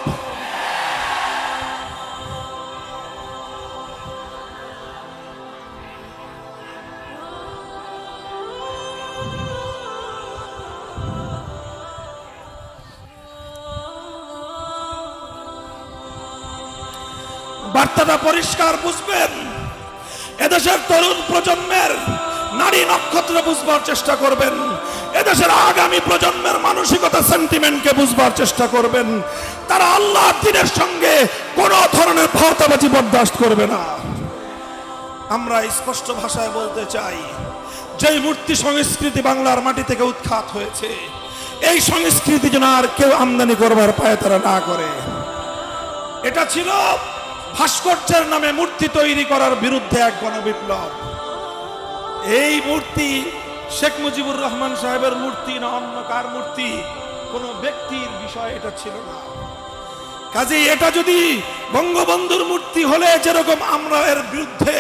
বার্তাটা পরিষ্কার বুঝবেন। এদেশের তরুণ প্রজন্মের নারী নক্ষত্র বুঝবার চেষ্টা করবেন। এদেশের আগামী প্রজন্মের মানসিকতা, সেন্টিমেন্টকে বুঝবার চেষ্টা করবেন। তারা আল্লাহর দ্বীনের সঙ্গে কোন ধরনের ভাওতাবাজি বরদাস্ত করবে না। আমরা স্পষ্ট ভাষায় বলতে চাই, যেই মূর্তি সংস্কৃতি বাংলার মাটি থেকে উৎখাত হয়েছে, এই সংস্কৃতি যেন আর কেউ আমদানি করবার পায় তারা না করে। এটা ছিল ভাস্কর্যের নামে মূর্তি তৈরি করার বিরুদ্ধে এক গণবিপ্লব। এই মূর্তি শেখ মুজিবুর রহমান সাহেবের মূর্তি না অন্য কার মূর্তি, কোন ব্যক্তির বিষয় এটা ছিল না। কাজেই এটা যদি বঙ্গবন্ধুর মূর্তি হলে যেরকম আমরা এর বিরুদ্ধে,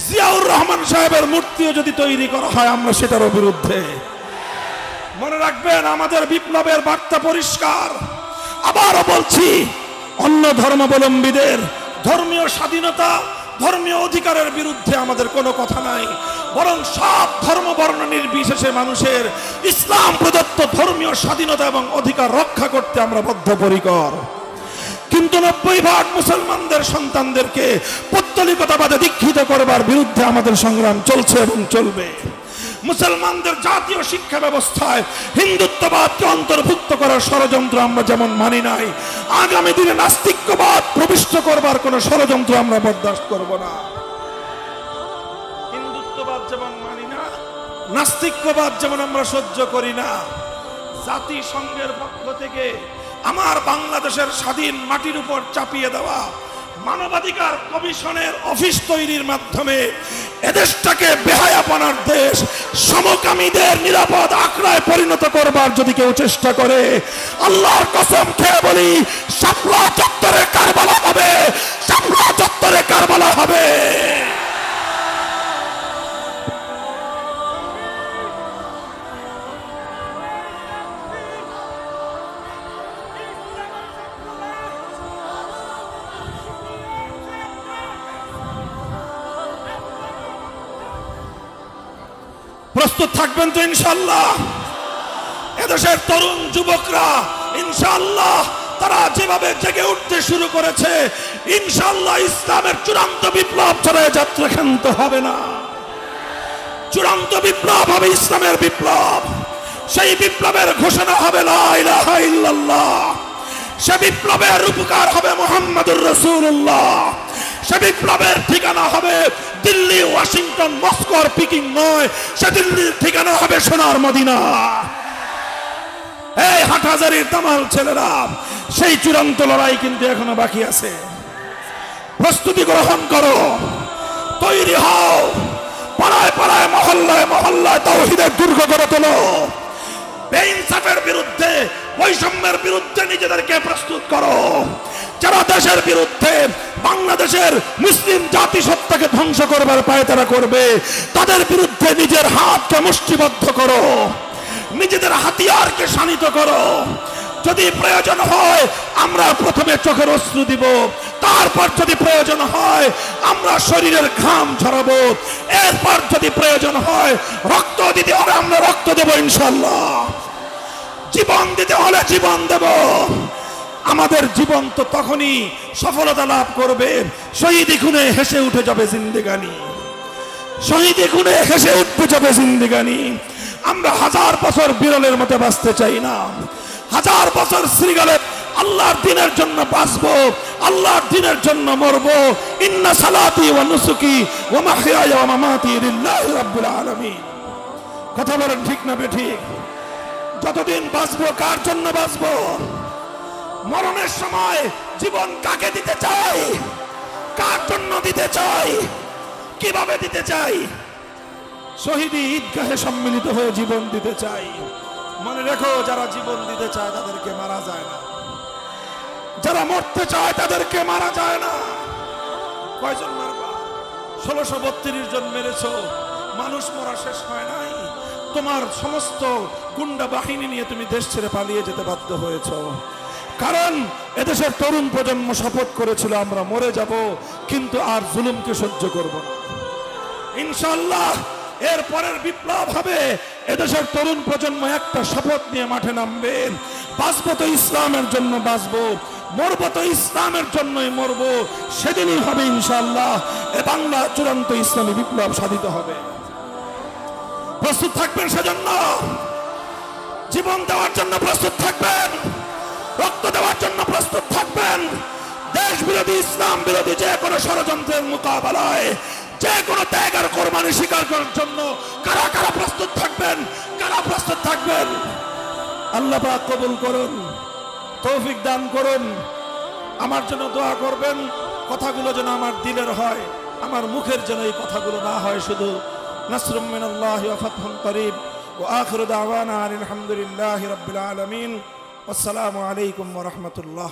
জিয়াউর রহমান সাহেবের মূর্তিও যদি তৈরি করা হয় আমরা সেটারও বিরুদ্ধে। মনে রাখবেন, আমাদের বিপ্লবের বার্তা পরিষ্কার। আবারও বলছি, অন্য ধর্মাবলম্বীদের ধর্মীয় স্বাধীনতা, ধর্মীয় অধিকারের বিরুদ্ধে আমাদের কোনো কথা নাই, বরং সব ধর্ম বর্ণ নির্বিশেষে মানুষের ইসলাম প্রদত্ত ধর্মীয় স্বাধীনতা এবং অধিকার রক্ষা করতে আমরা বদ্ধপরিকর। কিন্তু 90% মুসলমানদের সন্তানদেরকে পৌত্তলিকতাবাদে দীক্ষিত করবার বিরুদ্ধে আমাদের সংগ্রাম চলছে এবং চলবে। মুসলমানদের জাতীয় শিক্ষা ব্যবস্থায় হিন্দুত্ববাদকে অন্তর্ভুক্ত করার ষড়যন্ত্র আমরা যেমন মানি নাই, আগামী দিনে নাস্তিক্যবাদ প্রবিষ্ট করবার কোন ষড়যন্ত্র আমরা বরদাস্ত করব না। হিন্দুত্ববাদ যেমন মানি না, নাস্তিক্যবাদ যেমন আমরা সহ্য করি না, জাতিসংঘের পক্ষ থেকে আমার বাংলাদেশের স্বাধীন মাটির উপর চাপিয়ে দেওয়া মানবাধিকার কমিশনের অফিস তৈরির মাধ্যমে এদেশটাকে বেহায়াপনার দেশ, সমকামীদের নিরাপদ আখড়ায় পরিণত করবার যদি কেউ চেষ্টা করে, আল্লাহর কসম খেয়ে বলি, শাপলা চত্বরে কারবালা হবে, শাপলা চত্বরে কারবালা হবে। প্রস্তুত থাকবেন তো ইনশাআল্লাহ? এদেশের তরুণ যুবকরা ইনশাআল্লাহ তারা যেভাবে জেগে উঠতে শুরু করেছে, ইনশাআল্লাহ ইসলামের চূড়ান্ত বিপ্লব ছাড়া যাত্রা ক্ষান্ত হবে না। চূড়ান্ত বিপ্লব হবে ইসলামের বিপ্লব। সেই বিপ্লবের ঘোষণা হবে লা ইলাহা ইল্লাল্লাহ। সে বিপ্লবের রূপকার হবে মুহাম্মদুর রাসূলুল্লাহ। সে বিপ্লবের ঠিকানা হবে দিল্লি, ওয়াশিংটন, মস্কোর পিকিং নয়, সে দিল্লির ঠিকানা হবে সোনার মদিনা। এই হাটহাজারীর দামাল ছেলেরা, সেই চূড়ান্ত লড়াই কিন্তু এখনো বাকি আছে। প্রস্তুতি গ্রহণ করো, তৈরি হও, পাড়ায় পাড়ায়, মহল্লায় মহল্লায় তাওহীদের দুর্গ গড়ে তোলো। বেইনসাফের বিরুদ্ধে, বৈষম্যের বিরুদ্ধে নিজেদেরকে প্রস্তুত করো। যারা দেশের বিরুদ্ধে, বাংলাদেশের মুসলিম জাতিসত্তাকে ধ্বংস করবার পায়তারা করবে, তাদের বিরুদ্ধে নিজের হাতকে মুষ্টিবদ্ধ করো, নিজেদের হাতিয়ারকে শানিত করো। যদি প্রয়োজন হয় আমরা প্রথমে চোখের অশ্রু দিব, তারপর যদি প্রয়োজন হয় আমরা শরীরের ঘাম ঝরাবো, এরপর যদি প্রয়োজন হয় রক্ত দিতে হলে আমরা রক্ত দেব ইনশাআল্লাহ। জীবন দিতে হলে জীবন দেব। আমাদের জীবন তো তখনই সফলতা লাভ করবে, শহীদি খুনে হেসে উঠে যাবে জিন্দেগানি, শহীদি খুনে হেসে উঠে যাবে জিন্দেগানি। আমরা 1000 বছর বিরলের মতো বাঁচতে চাই না, 1000 বছর শ্রীগালে আল্লাহর দ্বীনের জন্য বাঁচবো, আল্লাহর দ্বীনের জন্য মরবো। ইন্না সালাতি ওয়া নুসুকি ওয়া মাহইয়ায়া ওয়া মামাতি লিল্লাহি রাব্বিল আলামিন। কথা বলেন ঠিক না বেঠিক? যতদিন বাঁচবো কার জন্য বাঁচবো? মরণের সময় জীবন কাকে দিতে চাই, কার জন্য দিতে চাই, কিভাবে দিতে চাই? শহীদি ঈদগাহে সম্মিলিত হয়ে জীবন দিতে চাই। মনে রেখো, যারা জীবন দিতে চায় তাদেরকে মারা যায় না, যারা মরতে চায় তাদেরকে মারা যায় না। কয়জন মারবা? 1632 জন মেরেছ, মানুষ মরা শেষ হয় নাই। তোমার সমস্ত গুন্ডা বাহিনী নিয়ে তুমি দেশ ছেড়ে পালিয়ে যেতে বাধ্য হয়েছ, কারণ এদেশের তরুণ প্রজন্ম শপথ করেছিল আমরা মরে যাব কিন্তু আর জুলুমকে সহ্য করব না। ইনশাআল্লাহ এর পরের বিপ্লব হবে, এদেশের তরুণ প্রজন্ম একটা শপথ নিয়ে মাঠে নামবেন, বাঁচবো তো ইসলামের জন্য বাঁচবো, মরবো তো ইসলামের জন্যই মরবো। সেদিনই হবে ইনশাআল্লাহ এ বাংলা চূড়ান্ত ইসলামী বিপ্লব সাধিত হবে। প্রস্তুত থাকবেন, সেজন্য জীবন দেওয়ার জন্য প্রস্তুত থাকবেন, রক্ত দেওয়ার জন্য প্রস্তুত থাকবেন। দেশ বিরোধী, ইসলাম বিরোধী যে কোনো ষড়যন্ত্রের মোকাবেলায়, যে কোনো ত্যাগ আর কোরবানি স্বীকার করার জন্য কারা কারা প্রস্তুত থাকবেন, কারা প্রস্তুত থাকবেন? আল্লাহ পাক কবুল করুন, তৌফিক দান করুন। আমার জন্য দোয়া করবেন, কথাগুলো যেন আমার দিলের হয়, আমার মুখের যেন এই কথাগুলো না হয় শুধু। নাসরুম মিনাল্লাহি ওয়া ফাতহুন করিব ওয়া আখিরু দাওয়ানা আলহামদুলিল্লাহি রাব্বিল আলামিন। আসসালামু আলাইকুম ওয়া রাহমাতুল্লাহ।